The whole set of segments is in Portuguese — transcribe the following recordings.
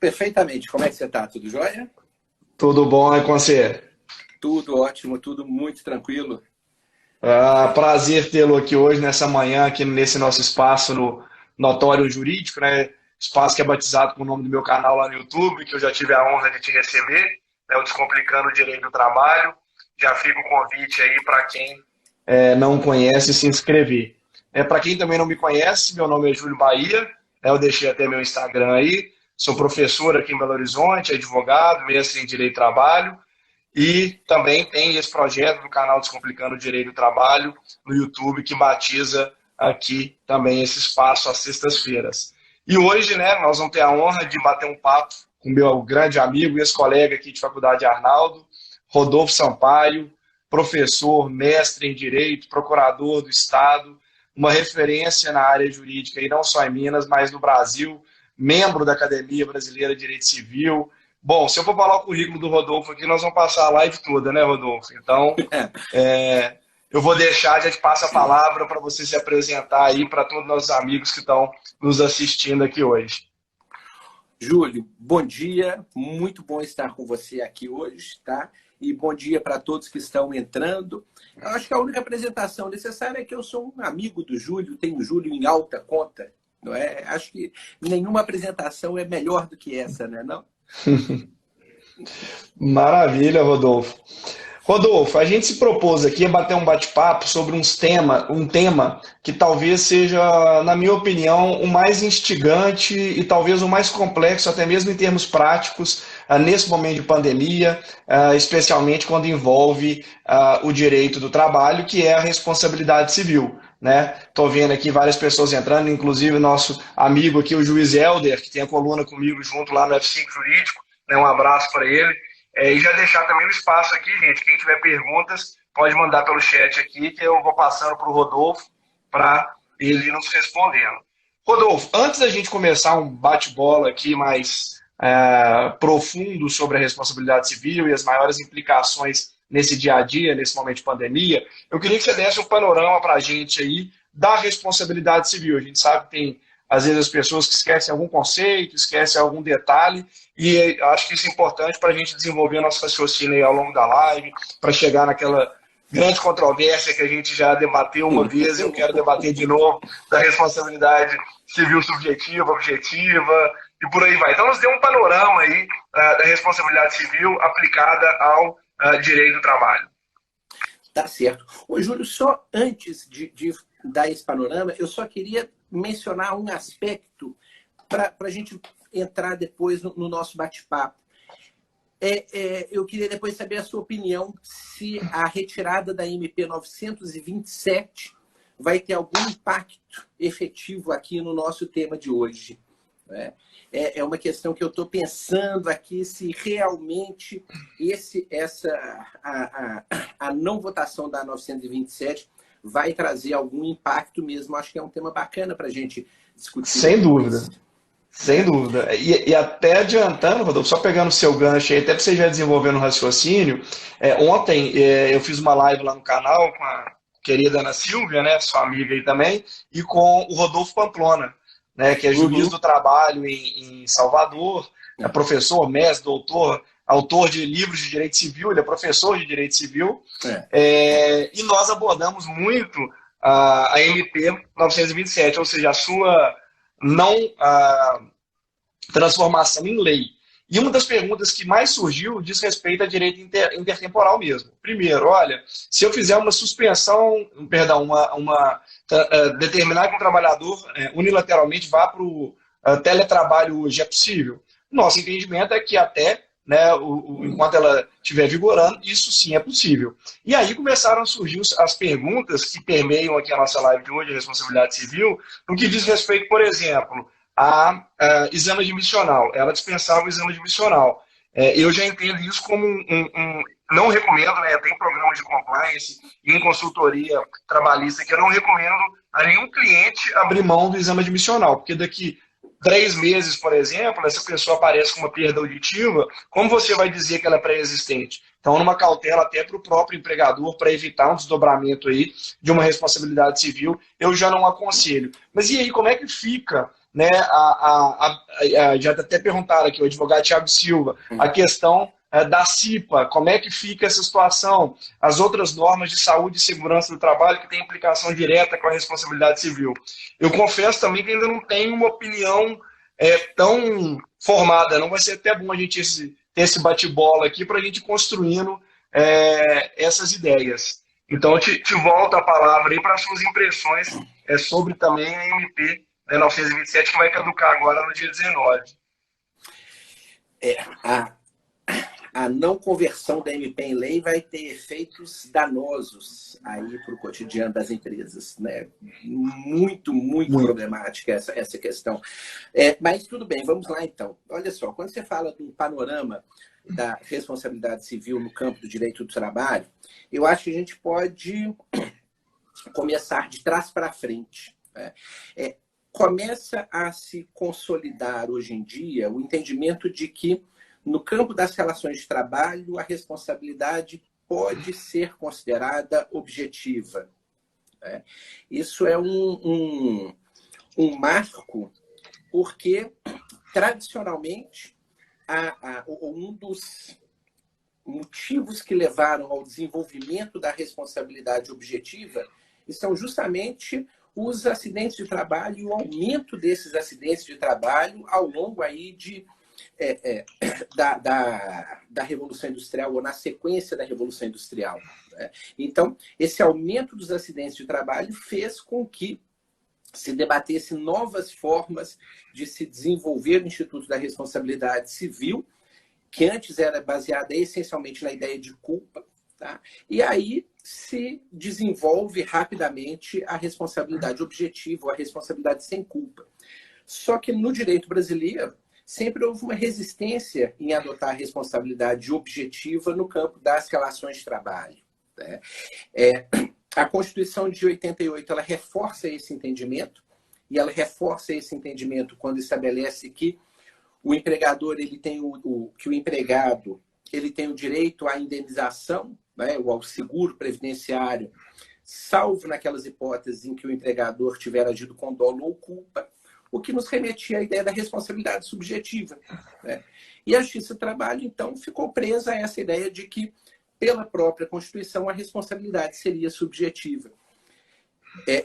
perfeitamente. Como é que você está? Tudo jóia? Tudo bom aí com você? Tudo ótimo, tudo muito tranquilo. Prazer tê-lo aqui hoje, nessa manhã, aqui nesse nosso espaço no Notório Jurídico, né? Espaço que é batizado com o nome do meu canal lá no YouTube, que eu já tive a honra de te receber, né? O Descomplicando o Direito do Trabalho. Já fica o convite aí para quem não conhece se inscrever. Para quem também não me conhece, meu nome é Júlio Bahia, né? Eu deixei até meu Instagram aí. Sou professor aqui em Belo Horizonte, advogado, mestre em Direito do Trabalho. E também tem esse projeto do canal Descomplicando o Direito do Trabalho no YouTube, que batiza aqui também esse espaço às sextas-feiras. E hoje, né, nós vamos ter a honra de bater um papo com meu grande amigo e ex-colega aqui de faculdade, Arnaldo, Rodolfo Sampaio, professor, mestre em Direito, procurador do Estado, uma referência na área jurídica, e não só em Minas, mas no Brasil, membro da Academia Brasileira de Direito Civil. Bom, se eu for falar o currículo do Rodolfo aqui, nós vamos passar a live toda, né, Rodolfo? Então, eu vou deixar, já te passo a palavra para você se apresentar aí para todos os nossos amigos que estão nos assistindo aqui hoje. Júlio, bom dia, muito bom estar com você aqui hoje, tá? E bom dia para todos que estão entrando. Eu acho que a única apresentação necessária é que eu sou um amigo do Júlio, tenho o Júlio em alta conta, não é? Acho que nenhuma apresentação é melhor do que essa, né, não? Maravilha, Rodolfo. Rodolfo, a gente se propôs aqui a bater um bate-papo sobre um tema que talvez seja, na minha opinião, o mais instigante e talvez o mais complexo, até mesmo em termos práticos, nesse momento de pandemia, especialmente quando envolve o direito do trabalho, que é a responsabilidade civil. Né? Estou vendo aqui várias pessoas entrando, inclusive o nosso amigo aqui, o juiz Helder, que tem a coluna comigo junto lá no F5 Jurídico, né? Um abraço para ele. E já deixar também o espaço aqui, gente. Quem tiver perguntas, pode mandar pelo chat aqui, que eu vou passando para o Rodolfo para ele ir nos respondendo. Rodolfo, antes da gente começar um bate-bola aqui mais profundo sobre a responsabilidade civil e as maiores implicações nesse dia a dia, nesse momento de pandemia, eu queria que você desse um panorama para a gente aí da responsabilidade civil. A gente sabe que tem, às vezes, as pessoas que esquecem algum conceito, esquecem algum detalhe, e acho que isso é importante para a gente desenvolver nosso raciocínio aí ao longo da live, para chegar naquela grande controvérsia que a gente já debateu uma vez e eu quero debater de novo, da responsabilidade civil subjetiva, objetiva, e por aí vai. Então, nos dê um panorama aí da responsabilidade civil aplicada ao direito do trabalho. Tá certo. Ô, Júlio, só antes de dar esse panorama, eu só queria mencionar um aspecto para a gente entrar depois no nosso bate-papo. Eu queria depois saber a sua opinião se a retirada da MP 927 vai ter algum impacto efetivo aqui no nosso tema de hoje. Né? É uma questão que eu estou pensando aqui se realmente a não votação da 927 vai trazer algum impacto mesmo. Acho que é um tema bacana para a gente discutir. Sem dúvida. Sem dúvida. E até adiantando, Rodolfo, só pegando o seu gancho aí, até para você já desenvolver no raciocínio, ontem eu fiz uma live lá no canal com a querida Ana Silvia, né, sua amiga aí também, e com o Rodolfo Pamplona, né, que é juiz do trabalho em Salvador, é professor, mestre, doutor, autor de livros de direito civil, ele é professor de direito civil, e nós abordamos muito a MP 927, ou seja, a sua não transformação em lei. E uma das perguntas que mais surgiu diz respeito a direito intertemporal mesmo. Primeiro, olha, se eu fizer uma suspensão, determinar que um trabalhador unilateralmente vá para o teletrabalho hoje, é possível? Nosso entendimento é que até, né, enquanto ela estiver vigorando, isso sim é possível. E aí começaram a surgir as perguntas que permeiam aqui a nossa live de hoje, a responsabilidade civil, no que diz respeito, por exemplo, a exame admissional. Ela dispensava o exame admissional. Eu já entendo isso como não recomendo, né, tem programa de compliance e em consultoria trabalhista que eu não recomendo a nenhum cliente abrir mão do exame admissional, porque daqui 3 meses, por exemplo, essa pessoa aparece com uma perda auditiva, como você vai dizer que ela é pré-existente? Então, numa cautela até para o próprio empregador, para evitar um desdobramento aí de uma responsabilidade civil, eu já não aconselho. Mas e aí, como é que fica né, já até perguntaram aqui, o advogado Thiago Silva, a questão da CIPA, como é que fica essa situação, as outras normas de saúde e segurança do trabalho que têm implicação direta com a responsabilidade civil. Eu confesso também que ainda não tenho uma opinião tão formada, não vai ser até bom a gente ter esse bate-bola aqui para a gente ir construindo essas ideias. Então, eu te volto a palavra aí para as suas impressões sobre também a MP 927, que vai caducar agora no dia 19. A não conversão da MP em lei vai ter efeitos danosos aí para o cotidiano das empresas, né? Muito problemática essa questão. Mas tudo bem, vamos lá então. Olha só, quando você fala do panorama da responsabilidade civil no campo do direito do trabalho, eu acho que a gente pode começar de trás para frente. Começa a se consolidar hoje em dia o entendimento de que no campo das relações de trabalho, a responsabilidade pode ser considerada objetiva. Isso é um marco, porque, tradicionalmente, um dos motivos que levaram ao desenvolvimento da responsabilidade objetiva são justamente os acidentes de trabalho e o aumento desses acidentes de trabalho ao longo aí da Revolução Industrial, ou na sequência da Revolução Industrial. Então, esse aumento dos acidentes de trabalho fez com que se debatesse novas formas de se desenvolver o Instituto da Responsabilidade Civil, que antes era baseada essencialmente na ideia de culpa, tá? E aí se desenvolve rapidamente a responsabilidade objetiva, ou a responsabilidade sem culpa. Só que no direito brasileiro, sempre houve uma resistência em adotar a responsabilidade objetiva no campo das relações de trabalho. A Constituição de 88 ela reforça esse entendimento, e ela reforça esse entendimento quando estabelece que o empregador que o empregado ele tem o direito à indenização, né, ou ao seguro previdenciário, salvo naquelas hipóteses em que o empregador tiver agido com dolo ou culpa, o que nos remetia à ideia da responsabilidade subjetiva. Né? E a Justiça do Trabalho, então, ficou presa a essa ideia de que, pela própria Constituição, a responsabilidade seria subjetiva.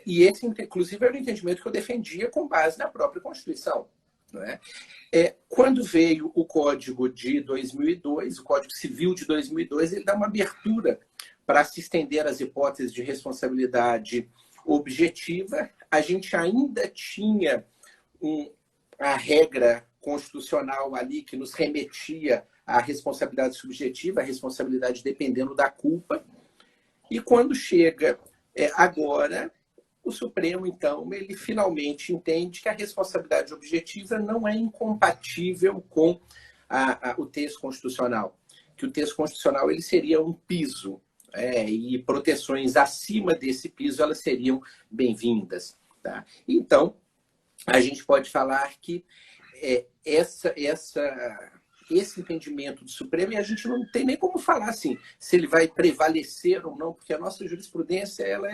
E esse, inclusive, era o entendimento que eu defendia com base na própria Constituição. Não é? Quando veio o Código de 2002, o Código Civil de 2002, ele dá uma abertura para se estender as hipóteses de responsabilidade objetiva. A gente ainda tinha a regra constitucional ali que nos remetia à responsabilidade subjetiva, a responsabilidade dependendo da culpa. E quando chega agora, o Supremo, então, ele finalmente entende que a responsabilidade objetiva não é incompatível com o texto constitucional, que o texto constitucional ele seria um piso, e proteções acima desse piso elas seriam bem-vindas. Tá? Então, a gente pode falar que esse entendimento do Supremo, e a gente não tem nem como falar assim, se ele vai prevalecer ou não, porque a nossa jurisprudência ela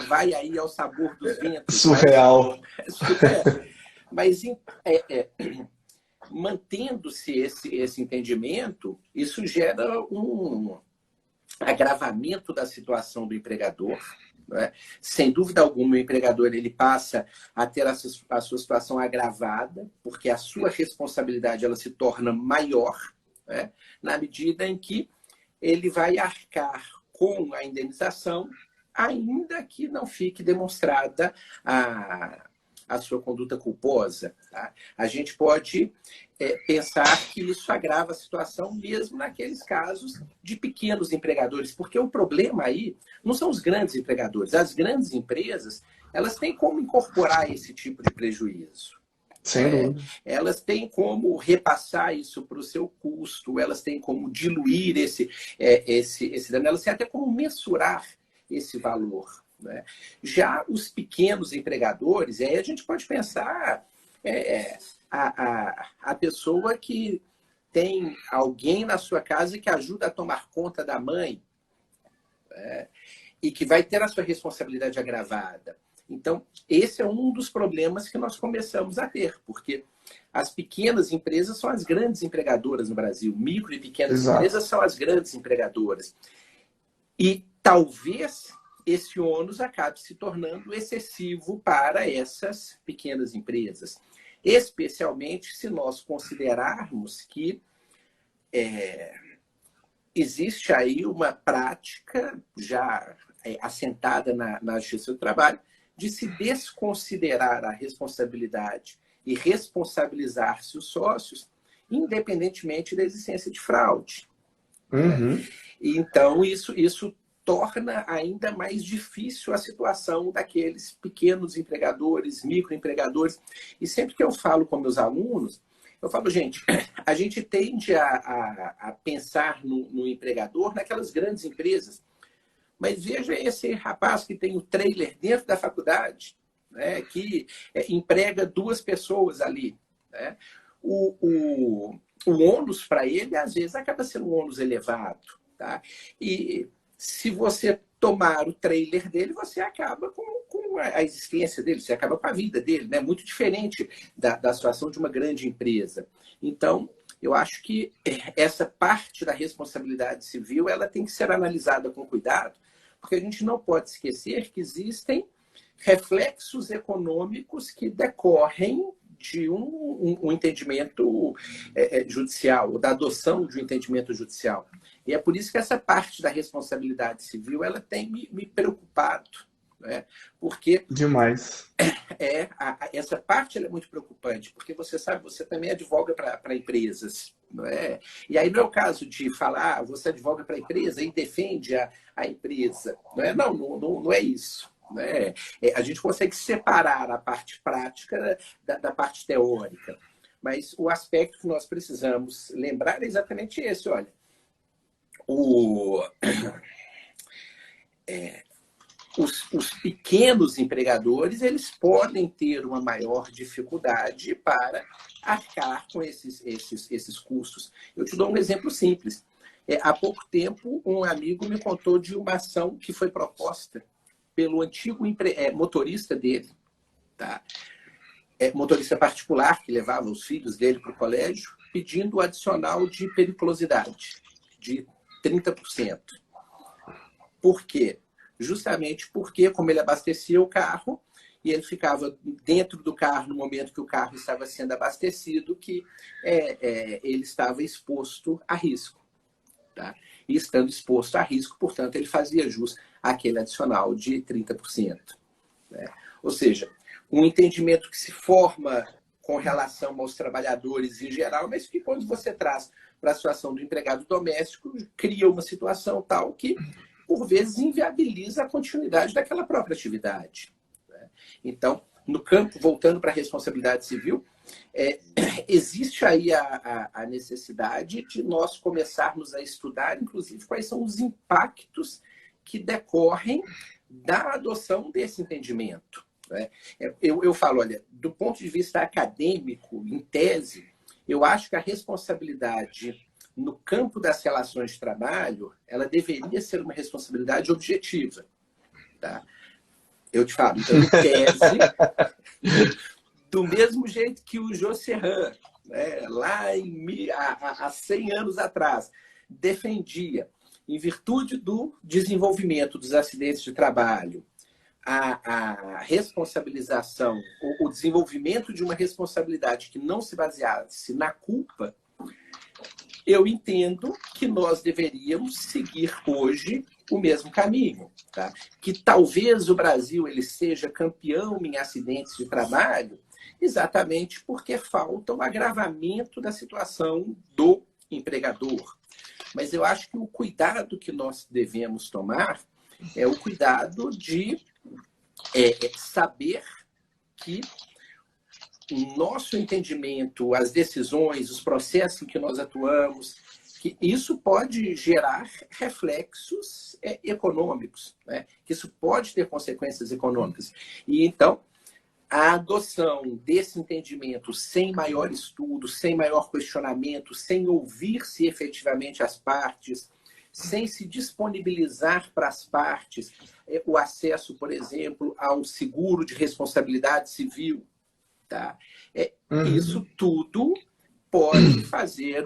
vai aí ao sabor dos ventos. Surreal. Mas mantendo-se esse entendimento, isso gera um agravamento da situação do empregador. Né? Sem dúvida alguma, o empregador ele passa a ter a sua situação agravada, porque a sua responsabilidade ela se torna maior, né? Na medida em que ele vai arcar com a indenização, ainda que não fique demonstrada a sua conduta culposa. Tá? A gente pode pensar que isso agrava a situação mesmo naqueles casos de pequenos empregadores, porque o problema aí não são os grandes empregadores. As grandes empresas, elas têm como incorporar esse tipo de prejuízo. Sem dúvida. Elas têm como repassar isso para o seu custo, elas têm como diluir esse dano, elas têm até como mensurar esse valor. Né? Já os pequenos empregadores, aí a gente pode pensar a pessoa que tem alguém na sua casa que ajuda a tomar conta da mãe, e que vai ter a sua responsabilidade agravada. Então, esse é um dos problemas que nós começamos a ter, porque as pequenas empresas são as grandes empregadoras no Brasil, micro e pequenas Exato. empresas são as grandes empregadoras. E talvez esse ônus acabe se tornando excessivo para essas pequenas empresas, especialmente se nós considerarmos que existe aí uma prática já assentada na Justiça do Trabalho de se desconsiderar a responsabilidade e responsabilizar-se os sócios, independentemente da existência de fraude. Uhum. Então, isso torna ainda mais difícil a situação daqueles pequenos empregadores, microempregadores. E sempre que eu falo com meus alunos, eu falo, gente, a gente tende a pensar no empregador naquelas grandes empresas, mas veja esse rapaz que tem o trailer dentro da faculdade, né, que emprega 2 pessoas ali. Né? O ônus para ele, às vezes, acaba sendo um ônus elevado. Tá? E se você tomar o trailer dele, você acaba com a existência dele, você acaba com a vida dele. Né? Muito diferente da situação de uma grande empresa. Então, eu acho que essa parte da responsabilidade civil ela tem que ser analisada com cuidado, porque a gente não pode esquecer que existem reflexos econômicos que decorrem de um entendimento judicial, ou da adoção de um entendimento judicial. E é por isso que essa parte da responsabilidade civil ela tem me preocupado, né? Porque Demais. essa parte ela é muito preocupante, porque você sabe, você também advoga para empresas. Não é? E aí não é o caso de falar, você advoga para a empresa e defende a empresa. Não é, não é isso. Né? A gente consegue separar a parte prática da parte teórica. Mas o aspecto que nós precisamos lembrar é exatamente esse. Olha, os pequenos empregadores eles podem ter uma maior dificuldade para arcar com esses custos. Eu te dou um exemplo simples. Há pouco tempo, um amigo me contou de uma ação que foi proposta pelo antigo motorista dele, tá? Motorista particular que levava os filhos dele para o colégio, pedindo o adicional de periculosidade de 30%. Por quê? Justamente porque, como ele abastecia o carro, e ele ficava dentro do carro no momento que o carro estava sendo abastecido, que ele estava exposto a risco. Tá? E estando exposto a risco, portanto, ele fazia jus àquele adicional de 30%. Né? Ou seja, um entendimento que se forma com relação aos trabalhadores em geral, mas que quando você traz para a situação do empregado doméstico, cria uma situação tal que por vezes, inviabiliza a continuidade daquela própria atividade. Né? Então, no campo, voltando para a responsabilidade civil, existe aí a necessidade de nós começarmos a estudar, inclusive, quais são os impactos que decorrem da adoção desse entendimento. Né? Eu falo, olha, do ponto de vista acadêmico, em tese, eu acho que a responsabilidade no campo das relações de trabalho, ela deveria ser uma responsabilidade objetiva. Tá? Eu te falo, então, em tese, do mesmo jeito que o Josserran, né, lá há 100 anos atrás, defendia, em virtude do desenvolvimento dos acidentes de trabalho, a responsabilização, o desenvolvimento de uma responsabilidade que não se baseasse na culpa, eu entendo que nós deveríamos seguir hoje o mesmo caminho. Tá? Que talvez o Brasil ele seja campeão em acidentes de trabalho exatamente porque falta um agravamento da situação do empregador. Mas eu acho que o cuidado que nós devemos tomar é o cuidado de saber que o nosso entendimento, as decisões, os processos em que nós atuamos, que isso pode gerar reflexos econômicos, né? Que isso pode ter consequências econômicas. E, então, a adoção desse entendimento sem maior estudo, sem maior questionamento, sem ouvir-se efetivamente as partes, sem se disponibilizar para as partes o acesso, por exemplo, ao seguro de responsabilidade civil. Tá? Isso tudo pode fazer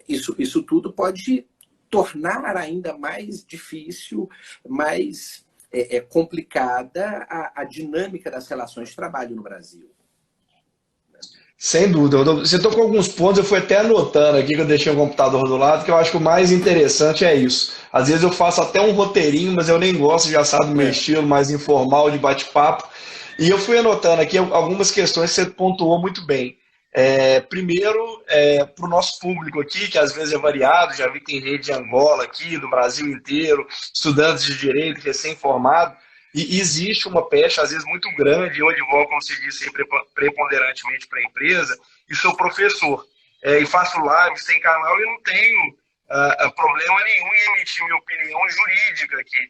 isso tudo pode tornar ainda mais difícil, mais complicada a dinâmica das relações de trabalho no Brasil. Sem dúvida. Você tocou alguns pontos, eu fui até anotando aqui, que eu deixei o computador do lado, que eu acho que o mais interessante é isso. Às vezes eu faço até um roteirinho, mas eu nem gosto, já sabe, do meu estilo mais informal, de bate-papo. E eu fui anotando aqui algumas questões que você pontuou muito bem. Primeiro, para o nosso público aqui, que às vezes é variado, já vi que tem rede de Angola aqui, do Brasil inteiro, estudantes de direito, recém-formado, e existe uma pecha, às vezes, muito grande, eu advogo, como se disse, preponderantemente para a empresa, e sou professor, e faço lives, tem canal, e não tenho problema nenhum em emitir minha opinião jurídica aqui.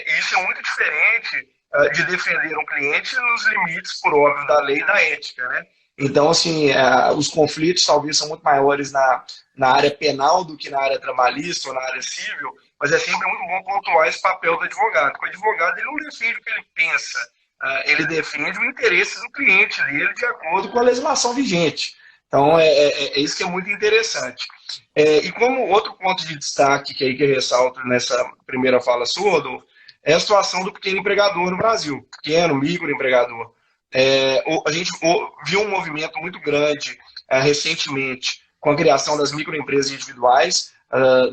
E isso é muito diferente de defender um cliente nos limites, por óbvio, da lei e da ética, né? Então, assim, os conflitos talvez são muito maiores na área penal do que na área trabalhista ou na área civil, mas é sempre muito bom pontuar esse papel do advogado, porque o advogado ele não defende o que ele pensa, ele defende o interesse do cliente dele de acordo com a legislação vigente. Então, é isso que é muito interessante. E como outro ponto de destaque que eu ressalto nessa primeira fala sua, Adolfo, é a situação do pequeno empregador no Brasil, pequeno, microempregador. A gente viu um movimento muito grande recentemente com a criação das microempresas individuais.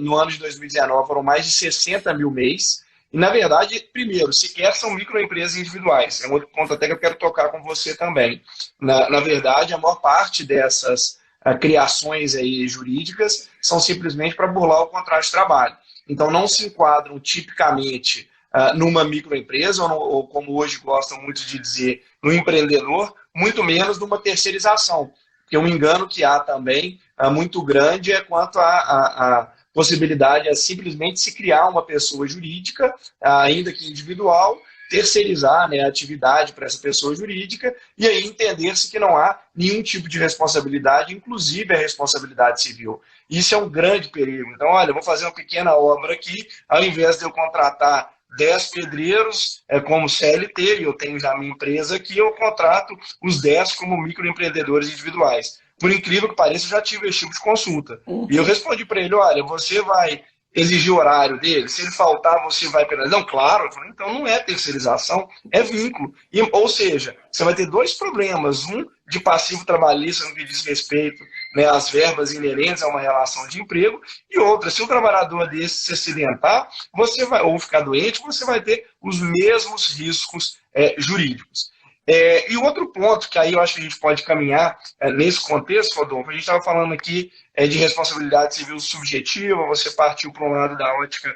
No ano de 2019 foram mais de 60 mil MEIs. E, na verdade, primeiro, sequer são microempresas individuais. É um outro ponto até que eu quero tocar com você também. Na verdade, a maior parte dessas criações aí jurídicas são simplesmente para burlar o contrato de trabalho. Então, não se enquadram tipicamente numa microempresa, ou como hoje gostam muito de dizer, no empreendedor, muito menos numa terceirização. Porque um engano que há também muito grande é quanto à possibilidade de simplesmente se criar uma pessoa jurídica, ainda que individual, terceirizar, né, a atividade para essa pessoa jurídica e aí entender-se que não há nenhum tipo de responsabilidade, inclusive a responsabilidade civil. Isso é um grande perigo. Então, olha, eu vou fazer uma pequena obra aqui, ao invés de eu contratar 10 pedreiros como CLT, e eu tenho já a minha empresa aqui, eu contrato os 10 como microempreendedores individuais. Por incrível que pareça, eu já tive esse tipo de consulta. E eu respondi para ele, olha, você vai exigir o horário dele? Se ele faltar, você vai penalizar? Não, claro. Eu falei, então não é terceirização, é vínculo. Ou seja, você vai ter dois problemas. Um de passivo trabalhista no que diz respeito, né, às verbas inerentes a uma relação de emprego, e outra, se o trabalhador desse se acidentar, você vai, ou ficar doente, você vai ter os mesmos riscos jurídicos. E outro ponto que aí eu acho que a gente pode caminhar nesse contexto, Rodolfo, a gente estava falando aqui de responsabilidade civil subjetiva, você partiu para um lado da ótica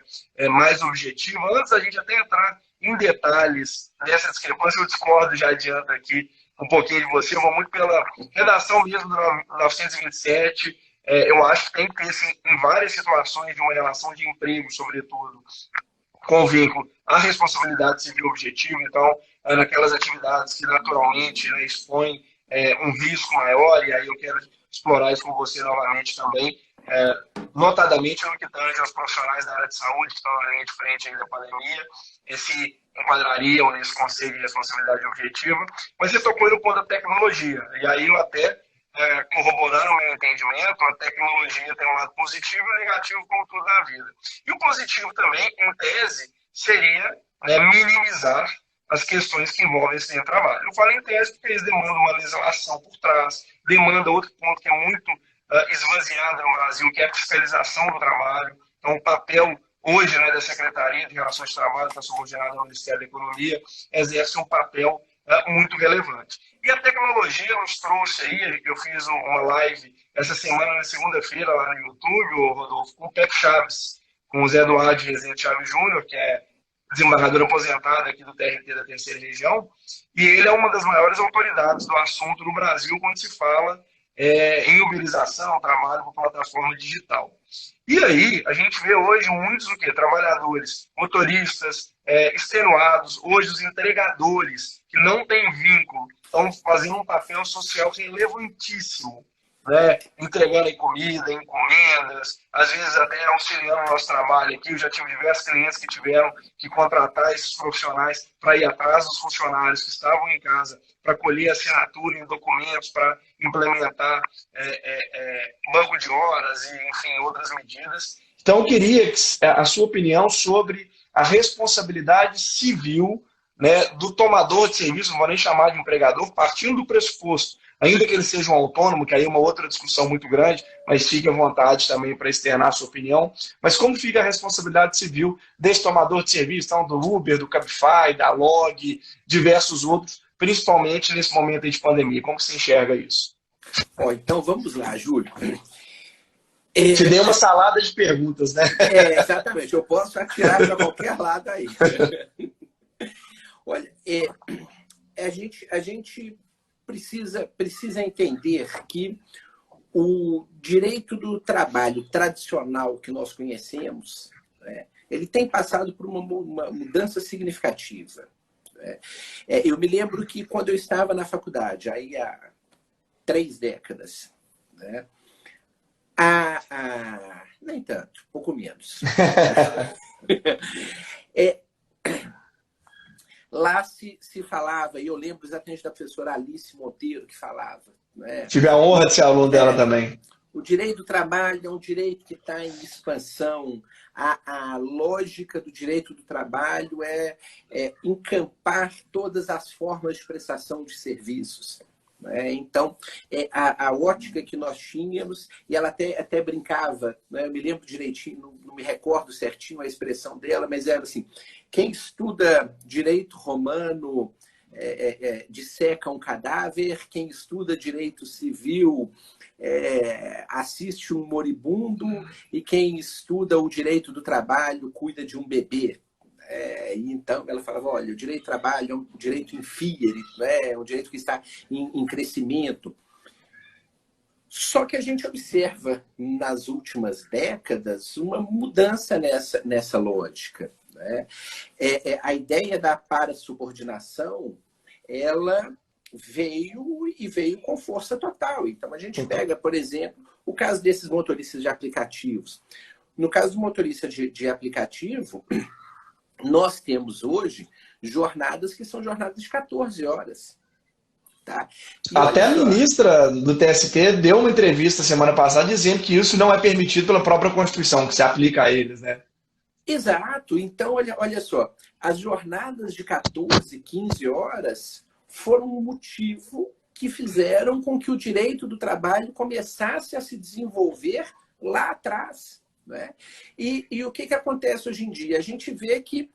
mais objetiva. Antes da gente até entrar em detalhes dessa discrepância, eu discordo, já adianto aqui um pouquinho de você, eu vou muito pela redação mesmo do 927, eu acho que tem que ter, assim, em várias situações de uma relação de emprego, sobretudo, com vínculo à responsabilidade civil objetiva, então, naquelas atividades que naturalmente, né, expõem um risco maior, e aí eu quero explorar isso com você novamente também, notadamente no que tange aos profissionais da área de saúde que estão na linha de frente aí da pandemia, se enquadrariam nesse conceito de responsabilidade objetiva, mas você tocou no ponto da tecnologia, e aí eu até, corroborando o meu entendimento, a tecnologia tem um lado positivo e negativo como tudo na vida. E o positivo também, em tese, seria minimizar as questões que envolvem esse trabalho. Eu falo em tese porque eles demandam uma legislação por trás, demanda outro ponto que é muito esvaziado no Brasil, que é a fiscalização do trabalho. Então, o papel hoje, né, da Secretaria de Relações de Trabalho, que está subordinada ao Ministério da Economia, exerce um papel muito relevante. E a tecnologia nos trouxe aí, eu fiz uma live essa semana, na segunda-feira, lá no YouTube, Rodolfo, com o Pepe Chaves, com o Zé Eduardo de Rezende Chaves Júnior, que é desembargador aposentado aqui do TRT da Terceira Região, e ele é uma das maiores autoridades do assunto no Brasil quando se fala em uberização, trabalho com plataforma digital. E aí, a gente vê hoje muitos o quê? Trabalhadores, motoristas, extenuados, hoje os entregadores, que não têm vínculo, estão fazendo um papel social relevantíssimo né, entregando aí comida, encomendas, às vezes até auxiliando o nosso trabalho aqui. Eu já tive diversos clientes que tiveram que contratar esses profissionais para ir atrás dos funcionários que estavam em casa, para colher assinatura em documentos, para implementar banco de horas e, enfim, outras medidas. Então, eu queria a sua opinião sobre a responsabilidade civil, né, do tomador de serviço, não vou nem chamar de empregador, partindo do pressuposto, ainda que ele seja um autônomo, que aí é uma outra discussão muito grande, mas fique à vontade também para externar a sua opinião. Mas como fica a responsabilidade civil desse tomador de serviço, então, do Uber, do Cabify, da Log, diversos outros, principalmente nesse momento de pandemia? Como você enxerga isso? Então vamos lá, Júlio. Te dei uma salada de perguntas, né? Exatamente. Eu posso atirar para qualquer lado aí. Olha, a gente precisa entender que o direito do trabalho tradicional que nós conhecemos, né, ele tem passado por uma mudança significativa. Né? Eu me lembro que quando eu estava na faculdade, aí há 3 décadas, né, nem tanto, pouco menos. Lá se falava, e eu lembro exatamente da professora Alice Monteiro que falava. Né? Tive a honra de ser aluno dela também. O direito do trabalho é um direito que está em expansão. A lógica do direito do trabalho é encampar todas as formas de prestação de serviços. Então, a ótica que nós tínhamos, e ela até brincava, né? Eu me lembro direitinho, não me recordo certinho a expressão dela, mas era assim, quem estuda direito romano disseca um cadáver, quem estuda direito civil assiste um moribundo, e quem estuda o direito do trabalho cuida de um bebê. Então, ela falava, olha, o direito do trabalho é um direito in fiere, é um direito que está em crescimento. Só que a gente observa, nas últimas décadas, uma mudança nessa lógica. Né? A ideia da parasubordinação, ela veio com força total. Então, a gente pega, por exemplo, o caso desses motoristas de aplicativos. No caso do motorista de aplicativo, nós temos hoje jornadas que são jornadas de 14 horas. Tá? Até a ministra do TST deu uma entrevista semana passada dizendo que isso não é permitido pela própria Constituição, que se aplica a eles, né? Exato. Então, olha só, as jornadas de 14, 15 horas foram um motivo que fizeram com que o direito do trabalho começasse a se desenvolver lá atrás. Né? E o que acontece hoje em dia? A gente vê que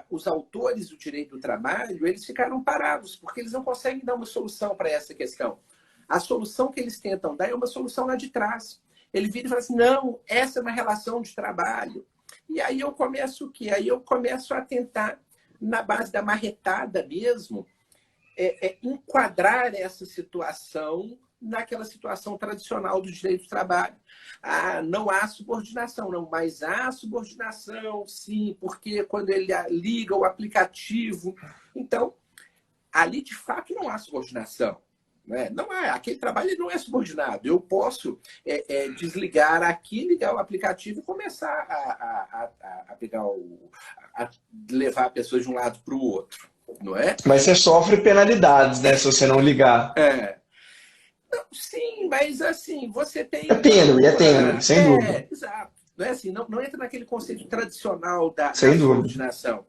os autores do direito do trabalho, eles ficaram parados, porque eles não conseguem dar uma solução para essa questão. A solução que eles tentam dar é uma solução lá de trás. Ele vira e fala assim, não, essa é uma relação de trabalho. E aí eu começo o quê? Aí eu começo a tentar, na base da marretada mesmo, enquadrar essa situação naquela situação tradicional do direito do trabalho. Não há subordinação, não, mas há subordinação, sim, porque quando ele liga o aplicativo... Então, ali, de fato, não há subordinação. Né? Não há, aquele trabalho não é subordinado. Eu posso desligar aqui, ligar o aplicativo e começar a pegar a levar a pessoa de um lado para o outro. Não é? Mas você sofre penalidades, né, se você não ligar. Não, sim, mas assim, você tem... É tênue, sem dúvida. Exato. Não, assim, não entra naquele conceito tradicional da sem subordinação.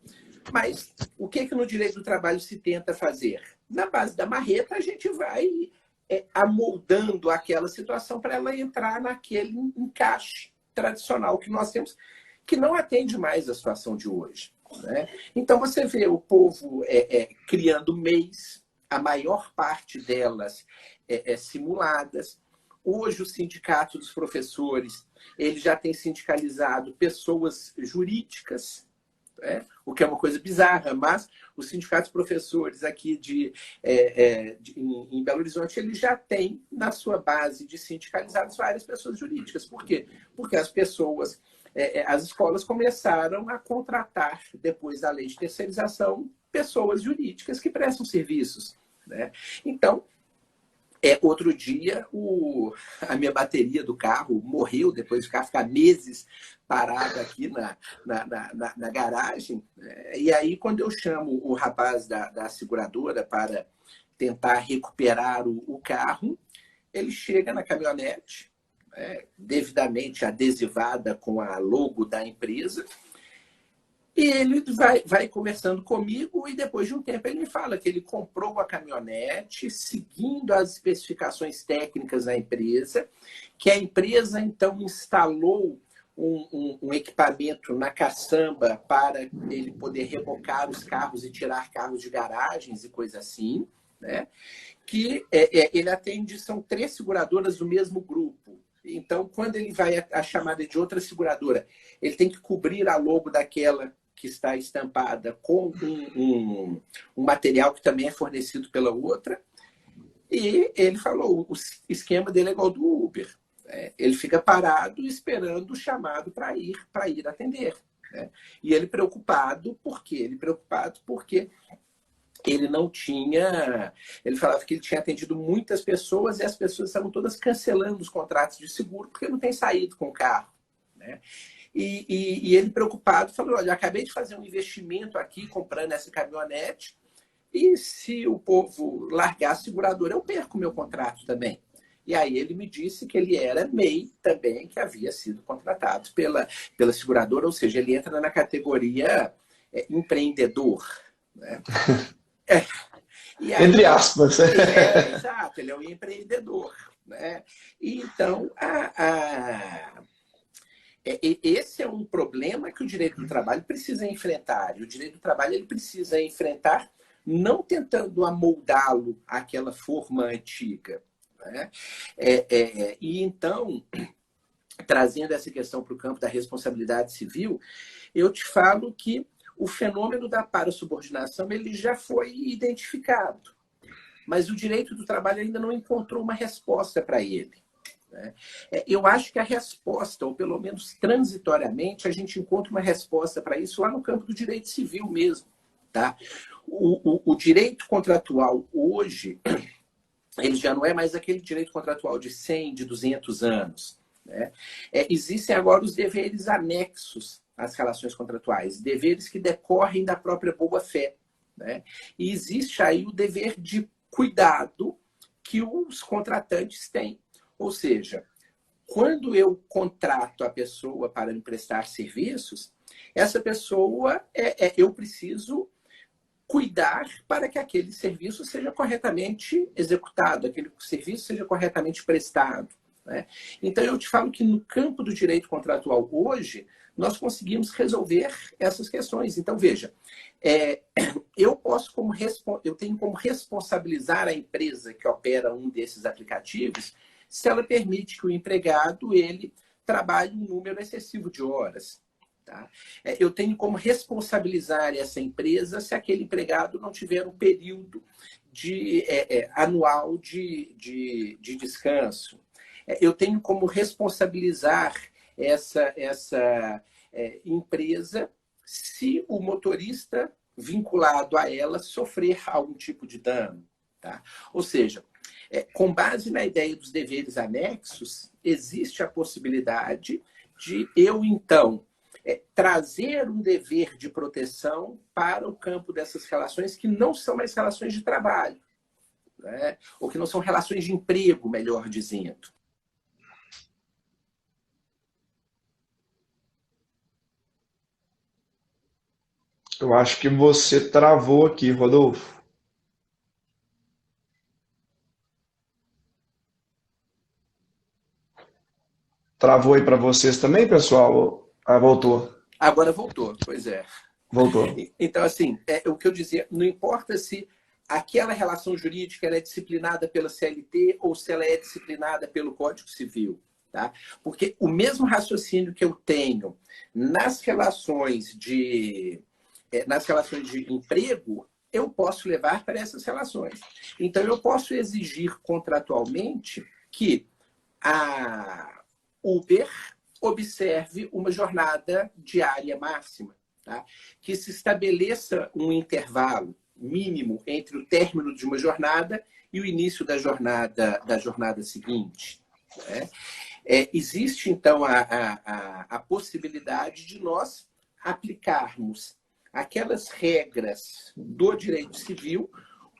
Mas o que no direito do trabalho se tenta fazer? Na base da marreta, a gente vai amoldando aquela situação para ela entrar naquele encaixe tradicional que nós temos, que não atende mais a situação de hoje. Né? Então, você vê o povo criando MEIs, a maior parte delas simuladas. Hoje, o sindicato dos professores ele já tem sindicalizado pessoas jurídicas, o que é uma coisa bizarra, mas os sindicatos de professores aqui em Belo Horizonte, ele já tem na sua base de sindicalizados várias pessoas jurídicas. Por quê? Porque as pessoas, as escolas começaram a contratar, depois da lei de terceirização, pessoas jurídicas que prestam serviços. Né? Então, Outro dia, a minha bateria do carro morreu, depois de ficar meses parado aqui na garagem. E aí, quando eu chamo o rapaz da seguradora para tentar recuperar o carro, ele chega na caminhonete, devidamente adesivada com a logo da empresa, e ele vai conversando comigo e depois de um tempo ele me fala que ele comprou a caminhonete seguindo as especificações técnicas da empresa, que a empresa então instalou um equipamento na caçamba para ele poder rebocar os carros e tirar carros de garagens e coisa assim, né? Que ele atende, são 3 seguradoras do mesmo grupo. Então, quando ele vai a chamada de outra seguradora, ele tem que cobrir a logo daquela que está estampada com um material que também é fornecido pela outra. E ele falou, o esquema dele é igual do Uber. Ele fica parado esperando o chamado para ir atender. Né? E ele preocupado, por quê? Ele preocupado porque ele não tinha... Ele falava que ele tinha atendido muitas pessoas e as pessoas estavam todas cancelando os contratos de seguro porque não tem saído com o carro. Né? E ele preocupado falou, olha, eu acabei de fazer um investimento aqui comprando essa caminhonete e se o povo largar a seguradora, eu perco o meu contrato também. E aí ele me disse que ele era MEI também, que havia sido contratado pela seguradora, ou seja, ele entra na categoria empreendedor. Né? E aí, Entre aspas. Exato, ele é um empreendedor. Né? E então, esse é um problema que o direito do trabalho precisa enfrentar. E o direito do trabalho ele precisa enfrentar não tentando amoldá-lo àquela forma antiga. Né? E então, trazendo essa questão para o campo da responsabilidade civil, eu te falo que o fenômeno da parasubordinação ele já foi identificado, mas o direito do trabalho ainda não encontrou uma resposta para ele. Né? Eu acho que a resposta, ou pelo menos transitoriamente, a gente encontra uma resposta para isso lá no campo do direito civil mesmo. Tá? O direito contratual hoje, ele já não é mais aquele direito contratual de 100, de 200 anos. Né? Existem agora os deveres anexos às relações contratuais, deveres que decorrem da própria boa-fé. Né? E existe aí o dever de cuidado que os contratantes têm. Ou seja, quando eu contrato a pessoa para me prestar serviços, essa pessoa, eu preciso cuidar para que aquele serviço seja corretamente executado, aquele serviço seja corretamente prestado. Né? Então, eu te falo que no campo do direito contratual hoje, nós conseguimos resolver essas questões. Então, veja, eu tenho como responsabilizar a empresa que opera um desses aplicativos se ela permite que o empregado ele trabalhe um número excessivo de horas. Tá? Eu tenho como responsabilizar essa empresa se aquele empregado não tiver um período anual de descanso. Eu tenho como responsabilizar essa empresa se o motorista vinculado a ela sofrer algum tipo de dano. Tá? Ou seja, com base na ideia dos deveres anexos, existe a possibilidade de eu, então, trazer um dever de proteção para o campo dessas relações que não são mais relações de trabalho, né? Ou que não são relações de emprego, melhor dizendo. Eu acho que você travou aqui, Rodolfo. Travou aí para vocês também, pessoal? Ah, voltou. Agora voltou, pois é. Voltou. Então, assim, o que eu dizia, não importa se aquela relação jurídica ela é disciplinada pela CLT ou se ela é disciplinada pelo Código Civil. Tá? Porque o mesmo raciocínio que eu tenho nas relações de emprego, eu posso levar para essas relações. Então, eu posso exigir contratualmente que a Uber observe uma jornada diária máxima, tá? Que se estabeleça um intervalo. mínimo entre o término de uma jornada e o início da jornada seguinte. Né? Existe, então, a possibilidade de nós aplicarmos aquelas regras do direito civil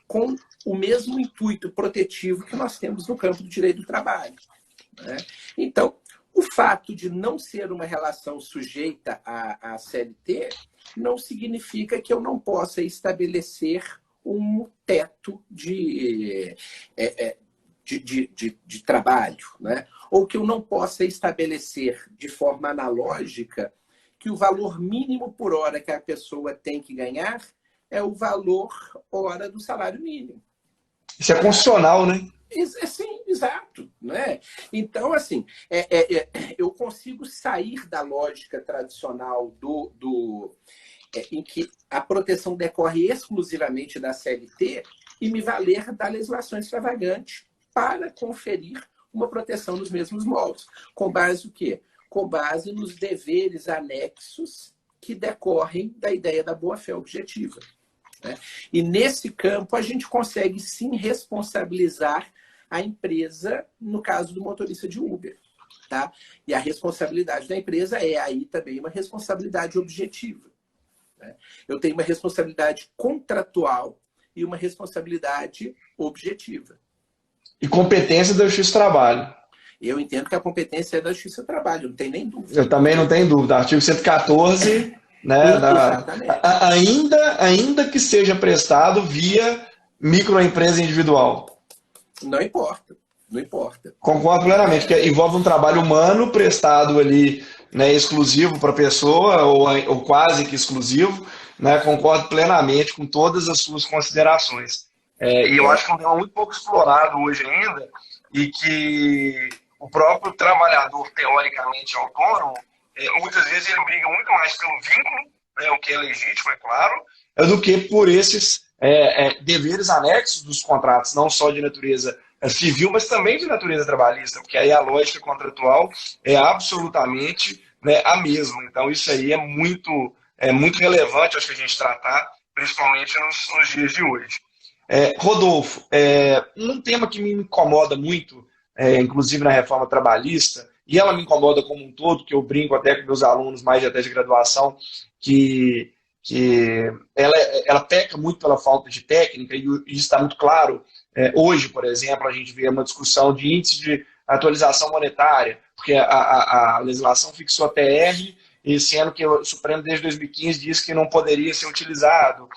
com o mesmo intuito protetivo que nós temos no campo do direito do trabalho. Né? Então, o fato de não ser uma relação sujeita à CLT não significa que eu não possa estabelecer um teto de trabalho, né? Ou que eu não possa estabelecer de forma analógica que o valor mínimo por hora que a pessoa tem que ganhar é o valor hora do salário mínimo. Isso é constitucional, né? Sim, exato. Né? Então, assim, eu consigo sair da lógica tradicional em que a proteção decorre exclusivamente da CLT e me valer da legislação extravagante para conferir uma proteção nos mesmos moldes. Com base no quê? Com base nos deveres anexos que decorrem da ideia da boa-fé objetiva. Né? E nesse campo a gente consegue sim responsabilizar a empresa, no caso do motorista de Uber. Tá? E a responsabilidade da empresa é aí também uma responsabilidade objetiva. Né? Eu tenho uma responsabilidade contratual e uma responsabilidade objetiva. E competência da Justiça do Trabalho. Eu entendo que a competência é da Justiça do Trabalho, não tem nem dúvida. Eu também não tenho dúvida. Artigo 114, né, ainda que seja prestado via microempresa individual. Não importa, não importa. Concordo plenamente, que envolve um trabalho humano prestado ali, né, exclusivo para a pessoa, ou quase que exclusivo, né, concordo plenamente com todas as suas considerações. E eu acho que é um tema muito pouco explorado hoje ainda, e que o próprio trabalhador, teoricamente autônomo, muitas vezes ele briga muito mais pelo vínculo, né, o que é legítimo, é claro, do que por esses deveres anexos dos contratos, não só de natureza civil, mas também de natureza trabalhista, porque aí a lógica contratual é absolutamente, né, a mesma. Então isso aí é muito relevante, acho que a gente tratar, principalmente nos dias de hoje. Rodolfo, um tema que me incomoda muito, inclusive na reforma trabalhista, e ela me incomoda como um todo, que eu brinco até com meus alunos mais de até de graduação, que ela peca muito pela falta de técnica, e isso está muito claro. Hoje, por exemplo, a gente vê uma discussão de índice de atualização monetária, porque a legislação fixou a TR, e sendo que o Supremo desde 2015 disse que não poderia ser utilizado,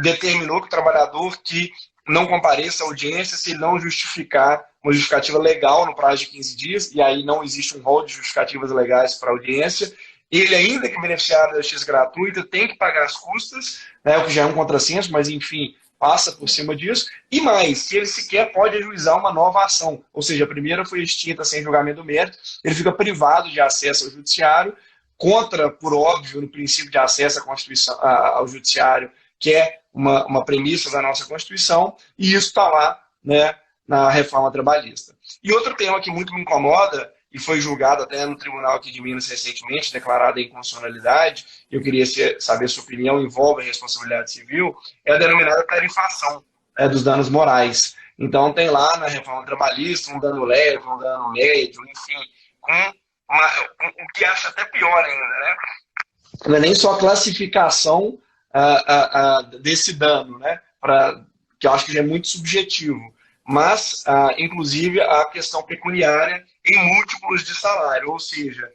determinou que o trabalhador que não compareça à audiência se ele não justificar uma justificativa legal no prazo de 15 dias, e aí não existe um rol de justificativas legais para a audiência, ele, ainda que beneficiário da justiça gratuita, tem que pagar as custas, né, o que já é um contrassenso, mas enfim, passa por cima disso, e mais, se ele sequer pode ajuizar uma nova ação, ou seja, a primeira foi extinta sem julgamento do mérito, ele fica privado de acesso ao judiciário, contra, por óbvio, no princípio de acesso à Constituição, ao judiciário, que é uma premissa da nossa Constituição, e isso está lá, né, na reforma trabalhista. E outro tema que muito me incomoda, e foi julgado até no tribunal aqui de Minas recentemente, declarado em inconstitucionalidade, eu queria saber a sua opinião, envolve a responsabilidade civil, é a denominada tarifação, dos danos morais. Então tem lá na reforma trabalhista um dano leve, um dano médio, enfim, o que acha até pior ainda, né? Não é nem só a classificação desse dano, né? Que eu acho que já é muito subjetivo, mas, inclusive, a questão pecuniária em múltiplos de salário, ou seja,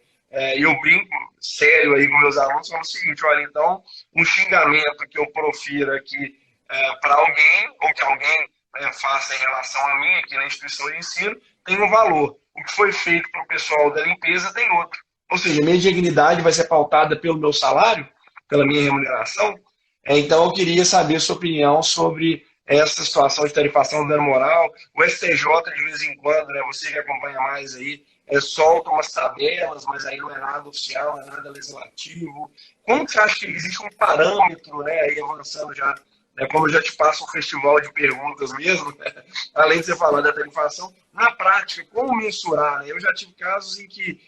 eu brinco sério aí com meus alunos, falando o seguinte: olha, então, um xingamento que eu profiro aqui para alguém, ou que alguém faça em relação a mim aqui na instituição de ensino, tem um valor. O que foi feito para o pessoal da limpeza tem outro. Ou seja, minha dignidade vai ser pautada pelo meu salário, pela minha remuneração. Então, eu queria saber a sua opinião sobre essa situação de tarifação do dano moral. O STJ, de vez em quando, né, você que acompanha mais aí, solta umas tabelas, mas aí não é nada oficial, não é nada legislativo. Como que você acha que existe um parâmetro, né, aí avançando já né, como eu já te passo um festival de perguntas mesmo, né, além de você falar da tarifação, na prática, como mensurar? Né? Eu já tive casos em que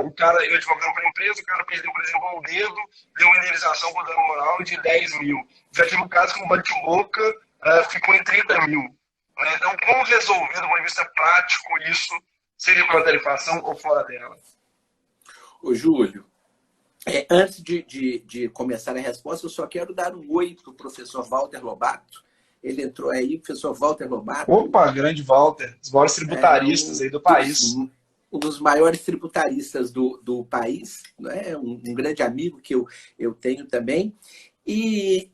o cara, eu advogando para a empresa, o cara perdeu, por exemplo, um dedo, deu uma indenização por dano moral de 10 mil. Já tive um caso que um bate-boca ficou em 30 mil. Né? Então, como resolver, do ponto de vista prático, isso seria com a tarifação ou fora dela? Ô, Júlio, antes de começar a resposta, eu só quero dar um oi para o professor Walter Lobato. Ele entrou aí, professor Walter Lobato. Opa, grande Walter, os maiores tributaristas aí do país. Um dos maiores tributaristas do país, né? Um grande amigo que eu tenho também. E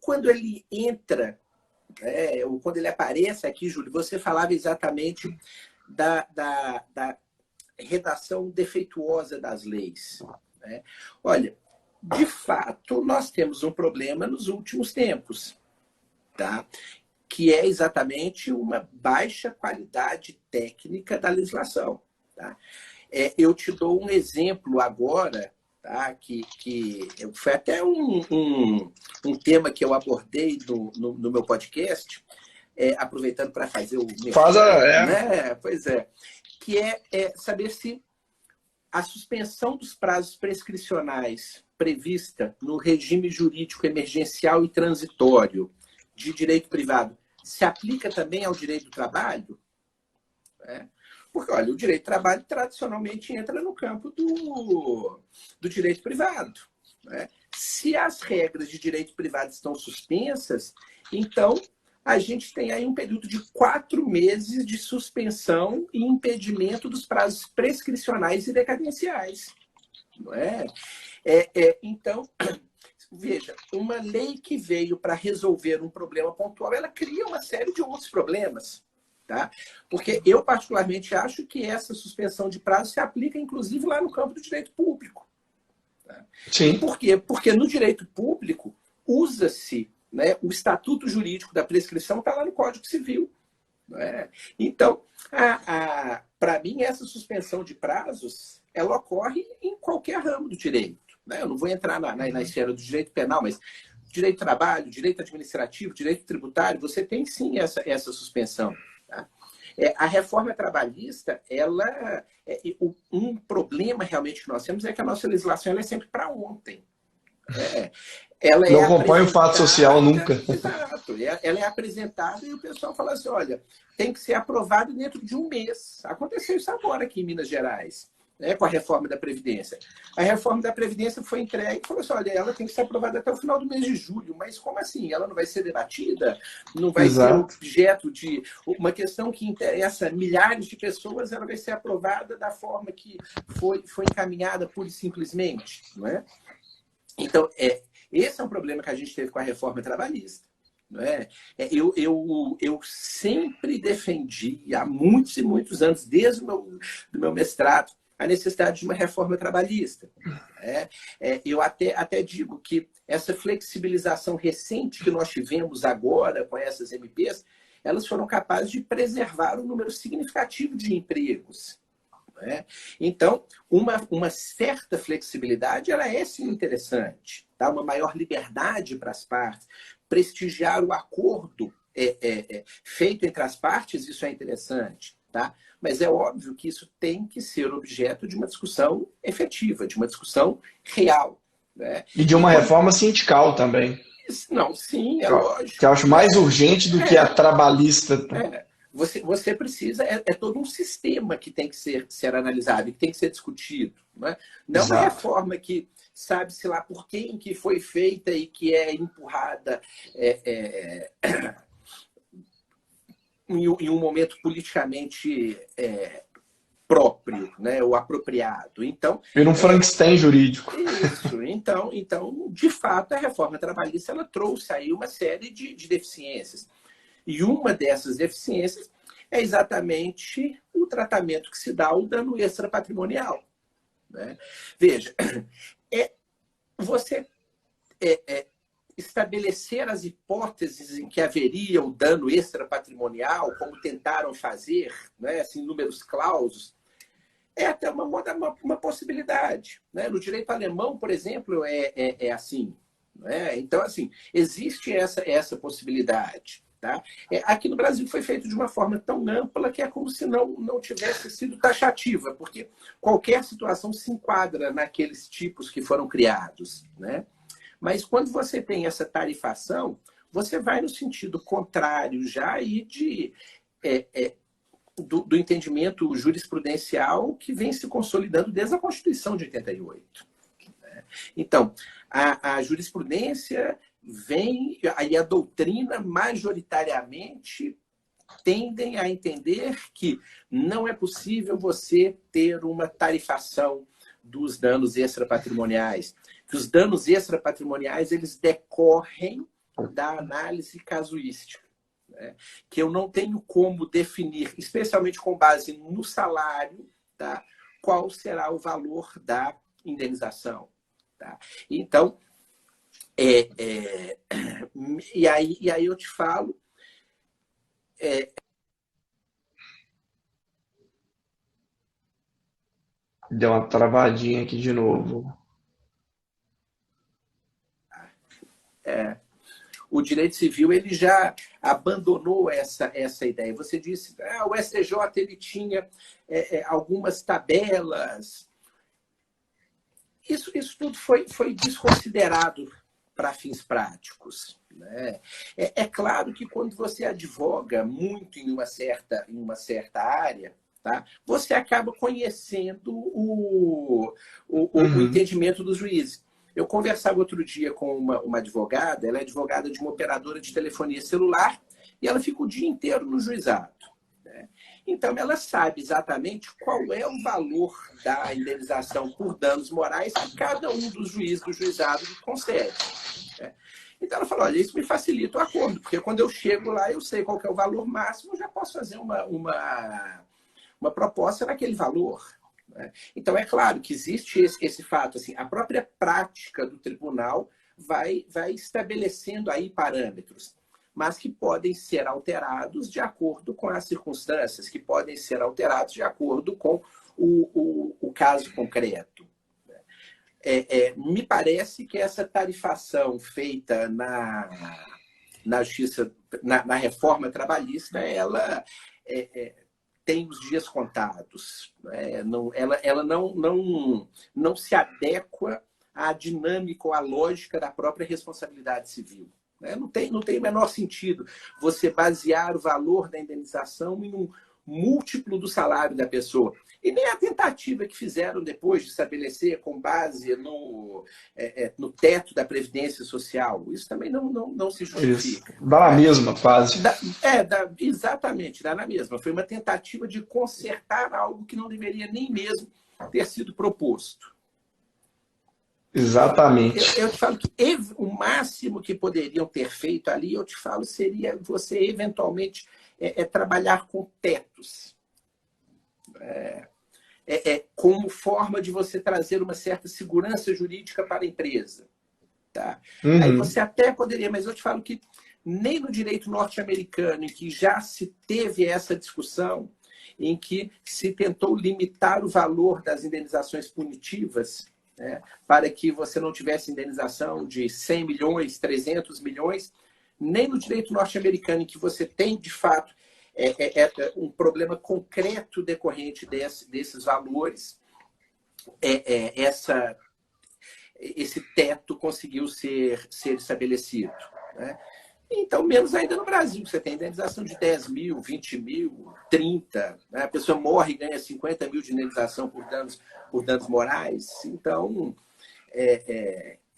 quando ele entra, quando ele aparece aqui, Júlio, você falava exatamente da redação defeituosa das leis. Né? Olha, de fato, nós temos um problema nos últimos tempos, tá? Que é exatamente uma baixa qualidade técnica da legislação. Tá? Eu te dou um exemplo agora, tá? que foi até um tema que eu abordei no meu podcast, aproveitando para fazer o... né? Pois é. Que é saber se a suspensão dos prazos prescricionais prevista no regime jurídico emergencial e transitório de direito privado se aplica também ao direito do trabalho? Porque, olha, o direito do trabalho tradicionalmente entra no campo do direito privado. Né? Se as regras de direito privado estão suspensas, então a gente tem aí um período de 4 meses de suspensão e impedimento dos prazos prescricionais e decadenciais. Não é? Então, veja, uma lei que veio para resolver um problema pontual, ela cria uma série de outros problemas. Tá? Porque eu, particularmente, acho que essa suspensão de prazo se aplica, inclusive, lá no campo do direito público. Tá? Sim. Por quê? Porque no direito público usa-se, né, o estatuto jurídico da prescrição está lá no Código Civil. Né? Então, para mim, essa suspensão de prazos ela ocorre em qualquer ramo do direito. Né? Eu não vou entrar na esfera do direito penal, mas direito do trabalho, direito administrativo, direito tributário, você tem sim essa suspensão. Tá? A reforma trabalhista, um problema realmente que nós temos é que a nossa legislação ela é sempre para ontem. Ela não acompanha o fato social nunca. Exato. Ela é apresentada e o pessoal fala assim, olha, tem que ser aprovado dentro de um mês. Aconteceu isso agora aqui em Minas Gerais, né, com a reforma da Previdência. A reforma da Previdência foi entregue e falou assim, olha, ela tem que ser aprovada até o final do mês de julho. Mas como assim? Ela não vai ser debatida? Não vai ser objeto de uma questão que interessa milhares de pessoas, ela vai ser aprovada da forma que foi encaminhada pura e simplesmente, não é? Então, esse é um problema que a gente teve com a reforma trabalhista. Não é? Eu sempre defendi, há muitos e muitos anos, desde o meu mestrado, a necessidade de uma reforma trabalhista. Eu até digo que essa flexibilização recente que nós tivemos agora com essas MPs, elas foram capazes de preservar um número significativo de empregos. Então, uma certa flexibilidade ela é sim interessante, tá? Uma maior liberdade para as partes, prestigiar o acordo feito entre as partes, isso é interessante, tá? Mas é óbvio que isso tem que ser objeto de uma discussão efetiva, de uma discussão real. Né? E de uma reforma sindical também. Não, sim, é lógico. Que eu acho mais urgente do que a trabalhista. Você precisa, todo um sistema que tem que ser analisado, que tem que ser discutido. Não é uma reforma que sabe-se lá por quem que foi feita e que é empurrada em um momento politicamente próprio, né, ou apropriado. Então, vira um Frankenstein jurídico. Isso. Então, de fato, a reforma trabalhista ela trouxe aí uma série de deficiências. E uma dessas deficiências é exatamente o tratamento que se dá ao dano extrapatrimonial. Né? Veja, você estabelecer as hipóteses em que haveria o dano extrapatrimonial, como tentaram fazer, né, assim, números clausos, é até uma possibilidade. Né? No direito alemão, por exemplo, é assim. né? Então, assim, existe essa possibilidade. Tá? Aqui no Brasil foi feito de uma forma tão ampla que é como se não tivesse sido taxativa, porque qualquer situação se enquadra naqueles tipos que foram criados. Né? Mas quando você tem essa tarifação, você vai no sentido contrário já e do entendimento jurisprudencial que vem se consolidando desde a Constituição de 88. Né? Então, a jurisprudência vem, aí a doutrina majoritariamente tendem a entender que não é possível você ter uma tarifação dos danos extrapatrimoniais, que os danos extrapatrimoniais eles decorrem da análise casuística, né? Que eu não tenho como definir, especialmente com base no salário, tá? Qual será o valor da indenização. Tá? Então, e aí eu te falo. Deu uma travadinha aqui de novo. O direito civil ele já abandonou essa ideia. Você disse que o STJ ele tinha algumas tabelas. Isso tudo foi desconsiderado para fins práticos. Né? É claro que quando você advoga muito em uma certa área, tá? Você acaba conhecendo o entendimento dos juízes. Eu conversava outro dia com uma advogada, ela é advogada de uma operadora de telefonia celular, e ela fica o dia inteiro no juizado. Né? Então, ela sabe exatamente qual é o valor da indenização por danos morais que cada um dos juízes do juizado concede. Né? Então, ela falou, olha, isso me facilita o acordo, porque quando eu chego lá, eu sei qual que é o valor máximo, eu já posso fazer uma proposta naquele valor. Né? Então, é claro que existe esse fato, assim, a própria prática do tribunal vai estabelecendo aí parâmetros, mas que podem ser alterados de acordo com as circunstâncias, que podem ser alterados de acordo com o caso concreto. Me parece que essa tarifação feita na justiça, na reforma trabalhista, ela tem os dias contados. Né? Ela não se adequa à dinâmica ou à lógica da própria responsabilidade civil. Né? Não tem o menor sentido você basear o valor da indenização em um múltiplo do salário da pessoa. E nem a tentativa que fizeram depois de estabelecer com base no teto da Previdência Social. Isso também não se justifica. Isso. Dá na mesma fase. Exatamente, dá na mesma. Foi uma tentativa de consertar algo que não deveria nem mesmo ter sido proposto. Exatamente. Eu te falo que o máximo que poderiam ter feito ali, eu te falo, seria você eventualmente trabalhar com tetos. Como forma de você trazer uma certa segurança jurídica para a empresa. Tá? Aí você até poderia, mas eu te falo que nem no direito norte-americano, em que já se teve essa discussão, em que se tentou limitar o valor das indenizações punitivas, né, para que você não tivesse indenização de 100 milhões, 300 milhões, nem no direito norte-americano, em que você tem, de fato, um problema concreto decorrente desses valores, esse teto conseguiu ser estabelecido. Né? Então, menos ainda no Brasil, você tem indenização de 10 mil, 20 mil, 30. Né? A pessoa morre e ganha 50 mil de indenização por danos morais. Então,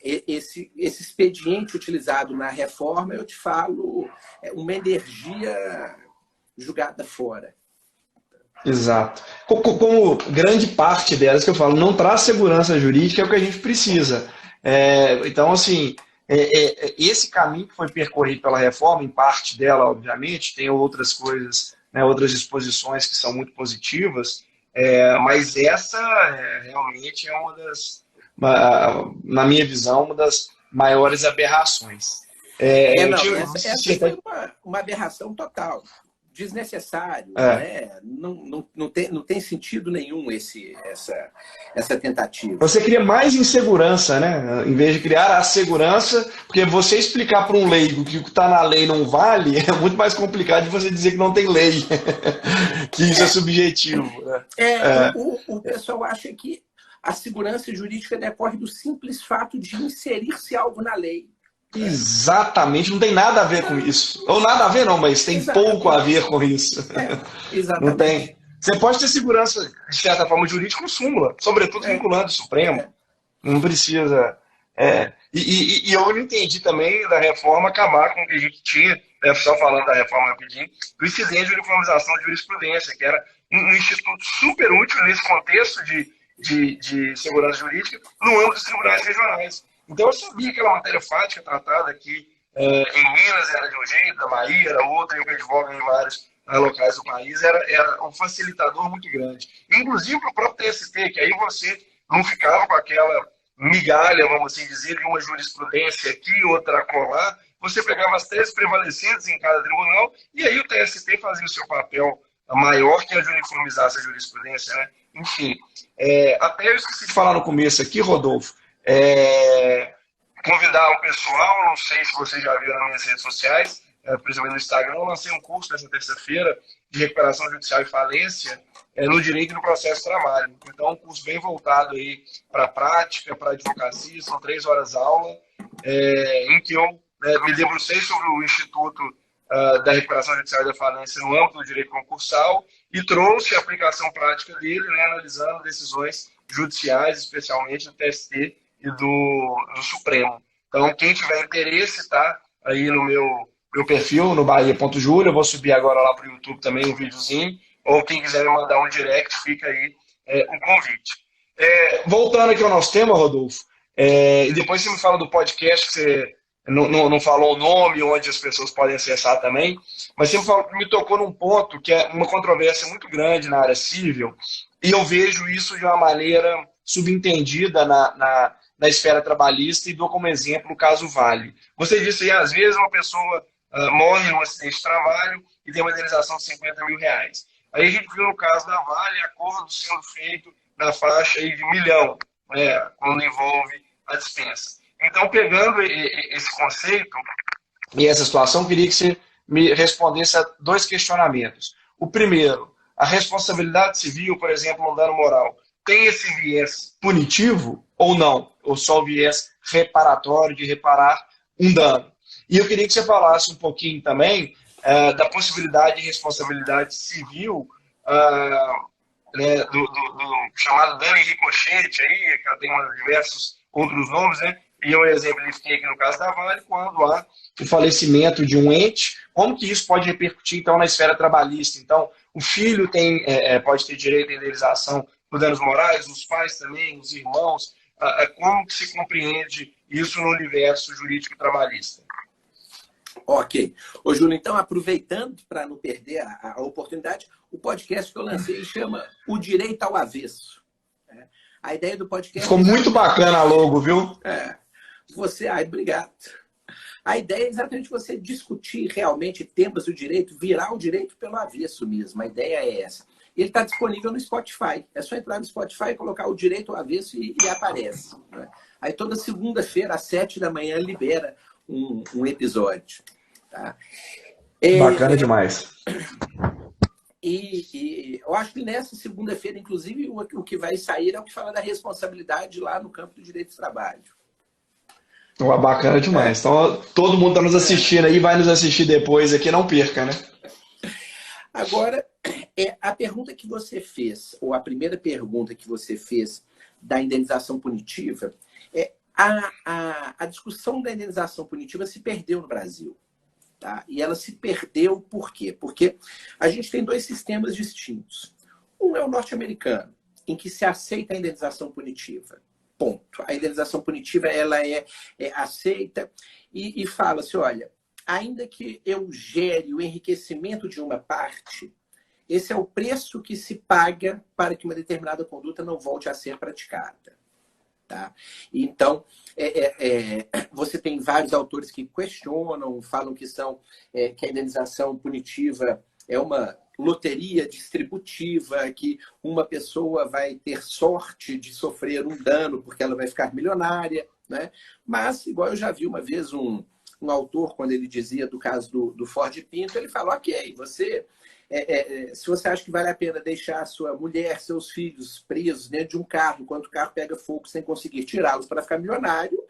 esse expediente utilizado na reforma, eu te falo, é uma energia jogada fora. Exato. Como grande parte delas que eu falo, não traz segurança jurídica, é o que a gente precisa. Então, assim, esse caminho que foi percorrido pela reforma, em parte dela, obviamente, tem outras coisas, né, outras disposições que são muito positivas, mas essa realmente é na minha visão, uma das maiores aberrações. Essa foi uma aberração total. desnecessário, É. né? Não tem sentido nenhum essa tentativa. Você cria mais insegurança, né? Em vez de criar a segurança, porque você explicar para um leigo que o que está na lei não vale, é muito mais complicado de você dizer que não tem lei, que isso é subjetivo. Né? O pessoal acha que a segurança jurídica decorre do simples fato de inserir-se algo na lei. Exatamente, não tem nada a ver com isso. Ou nada a ver, não, mas tem pouco a ver com isso. Exatamente. Não tem. Você pode ter segurança, de certa forma, jurídica com súmula, sobretudo vinculando o Supremo. Não precisa. E eu não entendi também da reforma acabar com o que a gente tinha, só falando da reforma rapidinho, do incidente de uniformização de jurisprudência, que era um instituto super útil nesse contexto de segurança jurídica no âmbito dos tribunais regionais. Então eu sabia que aquela matéria fática tratada aqui em Minas era de um jeito, na Bahia era outra, e eu que advogo em vários locais do país, era um facilitador muito grande. Inclusive para o próprio TST, que aí você não ficava com aquela migalha, vamos assim dizer, de uma jurisprudência aqui, outra acolá, você pegava as teses prevalecidas em cada tribunal, e aí o TST fazia o seu papel maior, que é de uniformizar essa jurisprudência, né? Enfim, até eu esqueci de falar no começo aqui, Rodolfo, convidar o pessoal, não sei se vocês já viram nas minhas redes sociais, principalmente no Instagram, eu lancei um curso nessa terça-feira de recuperação judicial e falência no direito e no processo de trabalho. Então, um curso bem voltado aí para a prática, para a advocacia, são 3 horas aula, em que eu me debrucei sobre o Instituto da Recuperação Judicial e da Falência no âmbito do direito concursal e trouxe a aplicação prática dele, né, analisando decisões judiciais, especialmente do TST e do Supremo. Então, quem tiver interesse, está aí no meu perfil, no bahia.júlio, eu vou subir agora lá para o YouTube também um videozinho, ou quem quiser me mandar um direct, fica aí o convite. Voltando aqui ao nosso tema, Rodolfo, e depois você me fala do podcast, que você não falou o nome, onde as pessoas podem acessar também, mas você me tocou num ponto que é uma controvérsia muito grande na área civil, e eu vejo isso de uma maneira subentendida na esfera trabalhista e dou como exemplo o caso Vale. Você disse aí, às vezes uma pessoa morre num acidente de trabalho e tem uma indenização de 50 mil reais. Aí a gente viu no caso da Vale acordo sendo feito na faixa aí de 1 milhão, quando envolve a dispensa. Então, pegando esse conceito e essa situação, eu queria que você me respondesse a 2 questionamentos. O primeiro, a responsabilidade civil, por exemplo, no dano moral, tem esse viés punitivo ou não? Ou só o viés reparatório de reparar um dano? E eu queria que você falasse um pouquinho também da possibilidade de responsabilidade civil do chamado dano em ricochete, aí, que tem diversos outros nomes, né? E eu exemplifiquei aqui no caso da Vale, quando há o falecimento de um ente, como que isso pode repercutir, então, na esfera trabalhista? Então, o filho pode ter direito à indenização por danos morais, os pais também, os irmãos, como que se compreende isso no universo jurídico trabalhista? Ok. Ô, Júlio, então, aproveitando para não perder a oportunidade, o podcast que eu lancei chama O Direito ao Avesso. A ideia do podcast... Ficou muito bacana a logo, viu? Obrigado. A ideia é exatamente você discutir realmente temas do direito, virar o direito pelo avesso mesmo. A ideia é essa. Ele está disponível no Spotify. É só entrar no Spotify, colocar o direito ao avesso e aparece. Né? Aí toda segunda-feira, às 7 da manhã, libera um episódio. Tá? Bacana demais. E eu acho que nessa segunda-feira, inclusive, o que vai sair é o que fala da responsabilidade lá no campo do direito do trabalho. Bacana demais. Então, todo mundo está nos assistindo aí, vai nos assistir depois aqui, não perca, né? Agora, a pergunta que você fez, ou a primeira pergunta que você fez da indenização punitiva, a discussão da indenização punitiva se perdeu no Brasil. Tá? E ela se perdeu por quê? Porque a gente tem 2 sistemas distintos. Um é o norte-americano, em que se aceita a indenização punitiva. Ponto. A indenização punitiva ela é aceita e fala-se, olha, ainda que eu gere o enriquecimento de uma parte, esse é o preço que se paga para que uma determinada conduta não volte a ser praticada. Tá? Então, você tem vários autores que questionam, falam que a indenização punitiva é uma loteria distributiva, que uma pessoa vai ter sorte de sofrer um dano porque ela vai ficar milionária, né? Mas, igual eu já vi uma vez um autor, quando ele dizia do caso do Ford Pinto, ele falou, ok, você... se você acha que vale a pena deixar sua mulher, seus filhos presos dentro de um carro, enquanto o carro pega fogo sem conseguir tirá-los para ficar milionário,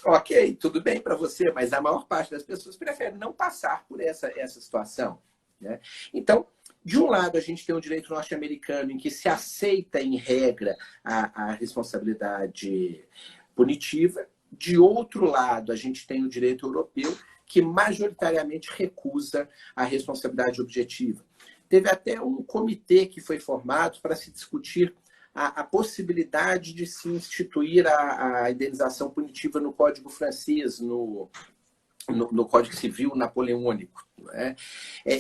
ok, tudo bem para você, mas a maior parte das pessoas prefere não passar por essa situação, né? Então, de um lado, a gente tem um direito norte-americano em que se aceita, em regra, a responsabilidade punitiva. De outro lado, a gente tem o direito europeu, que majoritariamente recusa a responsabilidade objetiva. Teve até um comitê que foi formado para se discutir a possibilidade de se instituir a indenização punitiva no Código francês, no Código Civil napoleônico. Né?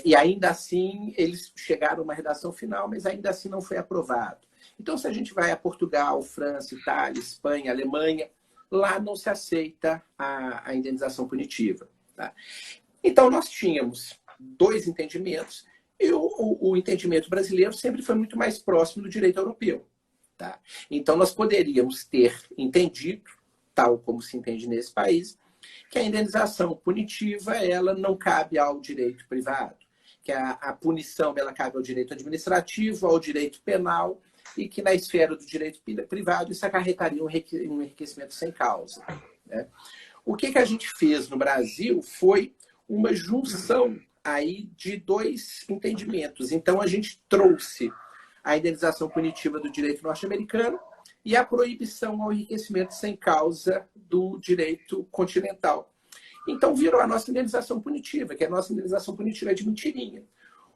E ainda assim, eles chegaram a uma redação final, mas ainda assim não foi aprovado. Então, se a gente vai a Portugal, França, Itália, Espanha, Alemanha, lá não se aceita a indenização punitiva. Tá? Então, nós tínhamos dois entendimentos, e o entendimento brasileiro sempre foi muito mais próximo do direito europeu. Tá? Então, nós poderíamos ter entendido, tal como se entende nesse país, que a indenização punitiva ela não cabe ao direito privado, que a punição ela cabe ao direito administrativo, ao direito penal, e que na esfera do direito privado isso acarretaria um enriquecimento sem causa. Né? O que a gente fez no Brasil foi uma junção aí de dois entendimentos. Então, a gente trouxe a indenização punitiva do direito norte-americano e a proibição ao enriquecimento sem causa do direito continental. Então, virou a nossa indenização punitiva, que a nossa indenização punitiva é de mentirinha.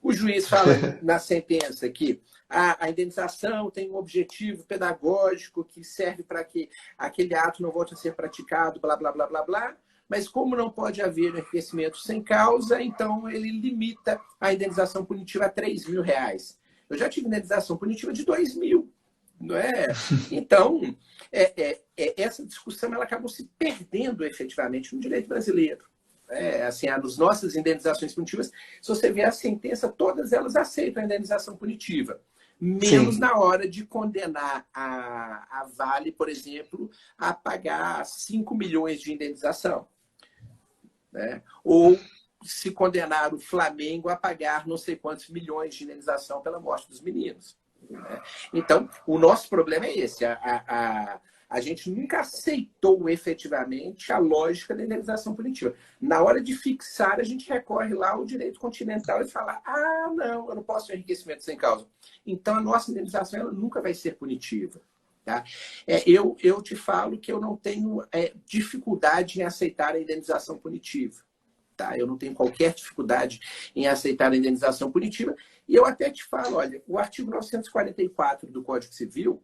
O juiz fala na sentença que a indenização tem um objetivo pedagógico que serve para que aquele ato não volte a ser praticado, blá, blá, blá, blá, blá. Mas como não pode haver enriquecimento sem causa, então ele limita a indenização punitiva a R$3.000. Eu já tive indenização punitiva de 2.000, não é? Então, essa discussão ela acabou se perdendo efetivamente no direito brasileiro. Assim, as nossas indenizações punitivas, se você ver a sentença, todas elas aceitam a indenização punitiva. Menos Sim. na hora de condenar a Vale, por exemplo, a pagar 5 milhões de indenização. Né? Ou se condenar o Flamengo a pagar não sei quantos milhões de indenização pela morte dos meninos. Né? Então, o nosso problema é esse. A gente nunca aceitou efetivamente a lógica da indenização punitiva. Na hora de fixar, a gente recorre lá ao direito continental e fala: não, eu não posso ter enriquecimento sem causa. Então, a nossa indenização ela nunca vai ser punitiva. Tá? Eu te falo que eu não tenho dificuldade em aceitar a indenização punitiva. Tá? Eu não tenho qualquer dificuldade em aceitar a indenização punitiva. E eu até te falo, olha, o artigo 944 do Código Civil,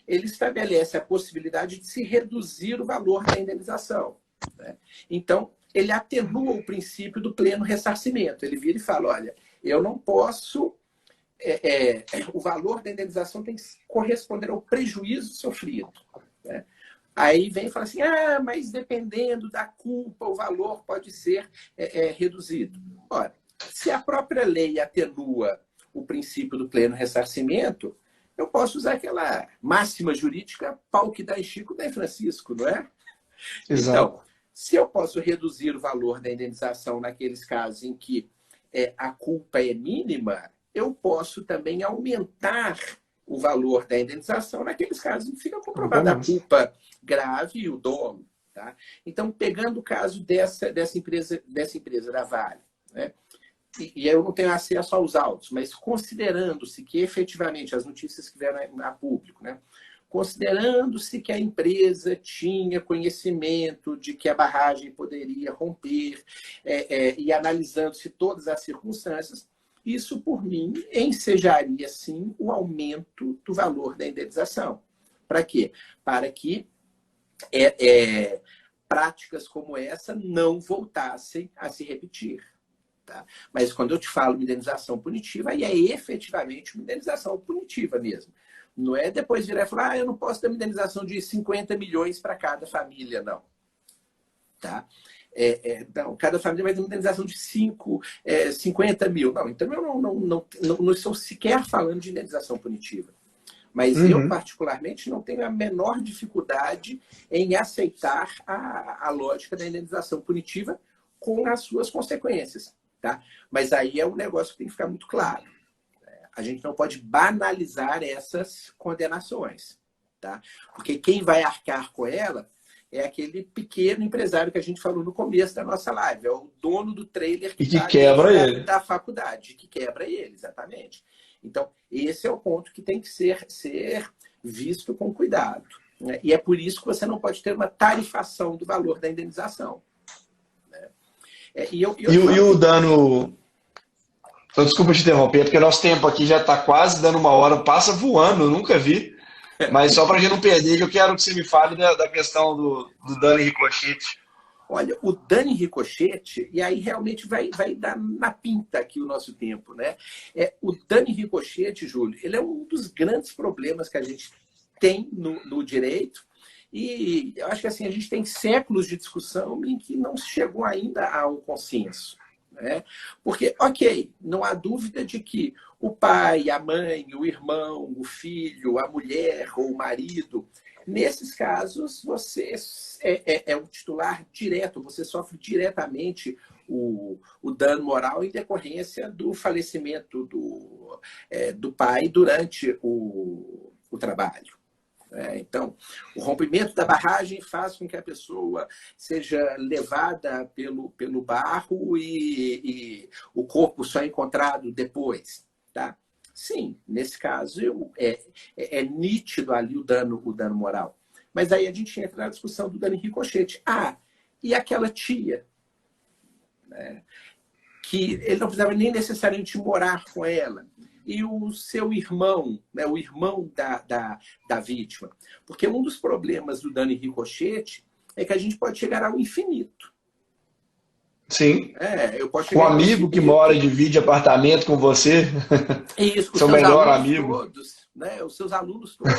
ele estabelece a possibilidade de se reduzir o valor da indenização. Né? Então, ele atenua o princípio do pleno ressarcimento. Ele vira e fala, olha, eu não posso... o valor da indenização tem que corresponder ao prejuízo sofrido. Né? Aí vem e fala assim, mas dependendo da culpa, o valor pode ser reduzido. Ora, se a própria lei atenua o princípio do pleno ressarcimento, eu posso usar aquela máxima jurídica, pau que dá em Chico, dá em Francisco, não é? Exato. Então, se eu posso reduzir o valor da indenização naqueles casos em que a culpa é mínima, eu posso também aumentar o valor da indenização naqueles casos em que fica comprovada a culpa grave e o dolo. Tá? Então, pegando o caso dessa empresa da Vale, né? E eu não tenho acesso aos autos, mas considerando-se que efetivamente as notícias que vieram a público, né? Considerando-se que a empresa tinha conhecimento de que a barragem poderia romper e analisando-se todas as circunstâncias, isso, por mim, ensejaria, sim, o aumento do valor da indenização. Para quê? Para que práticas como essa não voltassem a se repetir. Tá? Mas quando eu te falo de indenização punitiva, aí é efetivamente uma indenização punitiva mesmo. Não é depois virar e falar, eu não posso dar uma indenização de 50 milhões para cada família, não. tá? Então, cada família vai ter uma indenização de 50 mil. Não, então eu não estou sequer falando de indenização punitiva. Mas eu, particularmente, não tenho a menor dificuldade em aceitar a lógica da indenização punitiva com as suas consequências. Tá? Mas aí é um negócio que tem que ficar muito claro. A gente não pode banalizar essas condenações. Tá? Porque quem vai arcar com ela é aquele pequeno empresário que a gente falou no começo da nossa live. É o dono do trailer que quebra ele. Da faculdade, que quebra ele, exatamente. Então, esse é o ponto que tem que ser visto com cuidado. Né? E é por isso que você não pode ter uma tarifação do valor da indenização. Né? E o dano... Então, desculpa te interromper, porque nosso tempo aqui já está quase dando 1 hora, passa voando, eu nunca vi. Mas só para a gente não perder, eu quero que você me fale da questão do dano em ricochete. Olha, o dano em ricochete, e aí realmente vai dar na pinta aqui o nosso tempo, né? O dano em ricochete, Júlio, ele é um dos grandes problemas que a gente tem no direito, e eu acho que assim, a gente tem séculos de discussão em que não se chegou ainda a um consenso. Né? Porque, ok, não há dúvida de que o pai, a mãe, o irmão, o filho, a mulher ou o marido, nesses casos, você é um titular direto, você sofre diretamente o dano moral em decorrência do falecimento do pai durante o trabalho. Então, o rompimento da barragem faz com que a pessoa seja levada pelo barro e o corpo só é encontrado depois. Tá? Sim, nesse caso é nítido ali o dano moral. Mas aí a gente entra na discussão do dano em ricochete. E aquela tia, né, que ele não precisava nem necessariamente morar com ela, e o seu irmão, né, o irmão da vítima. Porque um dos problemas do dano em ricochete é que a gente pode chegar ao infinito. Sim. Eu posso chegar um amigo que mora e divide apartamento com você. Isso, seu melhor amigo. Todos, né? Os seus alunos todos.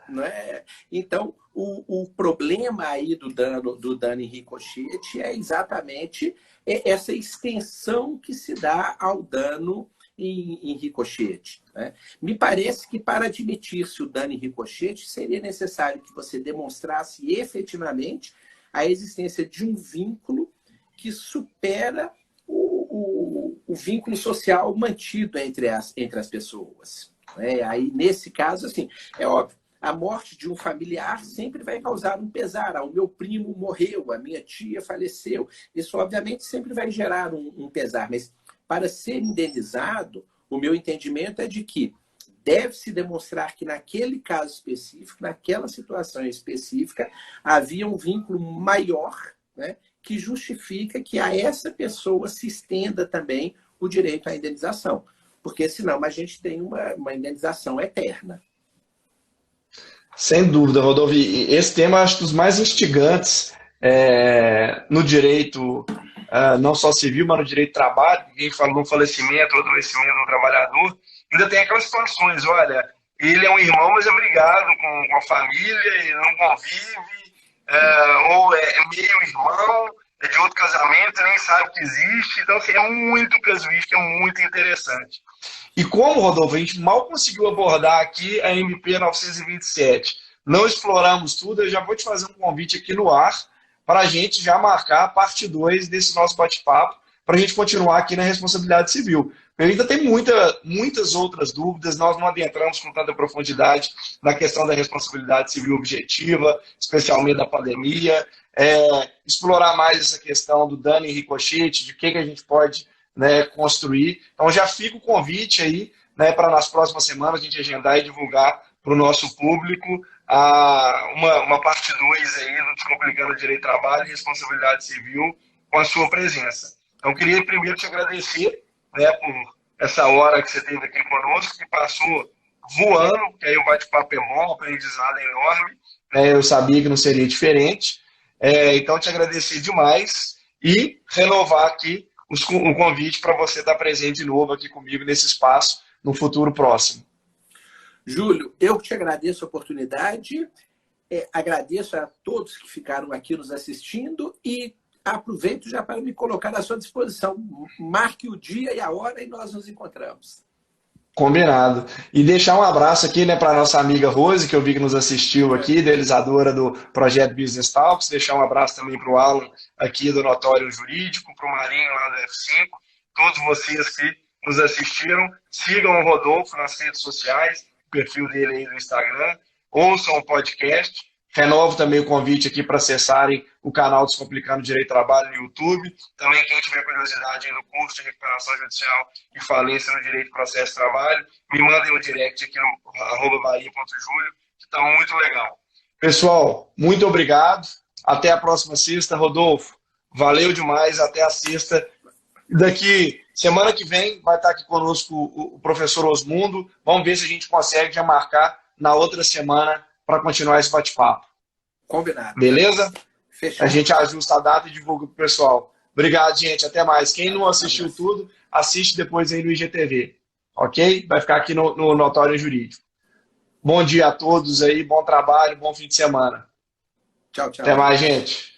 Né? Então, o problema aí do dano em ricochete é exatamente essa extensão que se dá ao dano em ricochete. Né? Me parece que para admitir-se o dano em ricochete seria necessário que você demonstrasse efetivamente a existência de um vínculo que supera o vínculo social mantido entre as pessoas. Né? Aí, nesse caso, assim, é óbvio, a morte de um familiar sempre vai causar um pesar. O meu primo morreu, a minha tia faleceu. Isso, obviamente, sempre vai gerar um pesar. Mas, para ser indenizado, o meu entendimento é de que deve-se demonstrar que, naquele caso específico, naquela situação específica, havia um vínculo maior, né, que justifica que a essa pessoa se estenda também o direito à indenização. Porque, senão, a gente tem uma indenização eterna. Sem dúvida, Rodolfo. E esse tema acho dos mais instigantes no direito, não só civil, mas no direito do trabalho. Quem falou no falecimento ou adoecimento do trabalhador, ainda tem aquelas situações, olha, ele é um irmão, mas é brigado com a família, ele não convive, ou é meio irmão, é de outro casamento, nem sabe que existe. Então, assim, é muito casuístico, é muito interessante. E como, Rodolfo, a gente mal conseguiu abordar aqui a MP 927, não exploramos tudo, eu já vou te fazer um convite aqui no ar para a gente já marcar a parte 2 desse nosso bate-papo, para a gente continuar aqui na responsabilidade civil. Eu ainda tem muitas outras dúvidas, nós não adentramos com tanta profundidade na questão da responsabilidade civil objetiva, especialmente da pandemia, explorar mais essa questão do dano em ricochete, de que a gente pode, né, construir. Então já fica o convite aí, né, para nas próximas semanas a gente agendar e divulgar para o nosso público uma parte 2 aí do Descomplicando o Direito do Trabalho e Responsabilidade Civil com a sua presença. Então eu queria primeiro te agradecer, né, por essa hora que você teve aqui conosco, que passou voando, que aí o bate-papo é bom, o aprendizado é enorme, né, eu sabia que não seria diferente, então te agradecer demais e renovar aqui o convite para você estar presente de novo aqui comigo nesse espaço no futuro próximo. Júlio, eu te agradeço a oportunidade. Agradeço a todos que ficaram aqui nos assistindo e aproveito já para me colocar à sua disposição. Marque o dia e a hora e nós nos encontramos. Combinado. E deixar um abraço aqui, né, para nossa amiga Rose, que eu vi que nos assistiu aqui, idealizadora do projeto Business Talks. Deixar um abraço também para o Alan, aqui do Notório Jurídico, para o Marinho, lá do F5. Todos vocês que nos assistiram, sigam o Rodolfo nas redes sociais, o perfil dele aí no Instagram, ouçam o podcast. Renovo também o convite aqui para acessarem o canal Descomplicando Direito do Trabalho no YouTube. Também quem tiver curiosidade no curso de recuperação judicial e falência no direito do processo de trabalho, me mandem um direct aqui no @bahia.julio, que está muito legal. Pessoal, muito obrigado. Até a próxima sexta. Rodolfo, valeu demais. Até a sexta. Daqui, semana que vem, vai estar aqui conosco o professor Osmundo. Vamos ver se a gente consegue já marcar na outra semana para continuar esse bate-papo. Combinado. Beleza? Fechou. A gente ajusta a data e divulga para o pessoal. Obrigado, gente. Até mais. Quem não assistiu tudo, assiste depois aí no IGTV. Ok? Vai ficar aqui no Notório Jurídico. Bom dia a todos aí, bom trabalho, bom fim de semana. Tchau, tchau. Até mais, gente.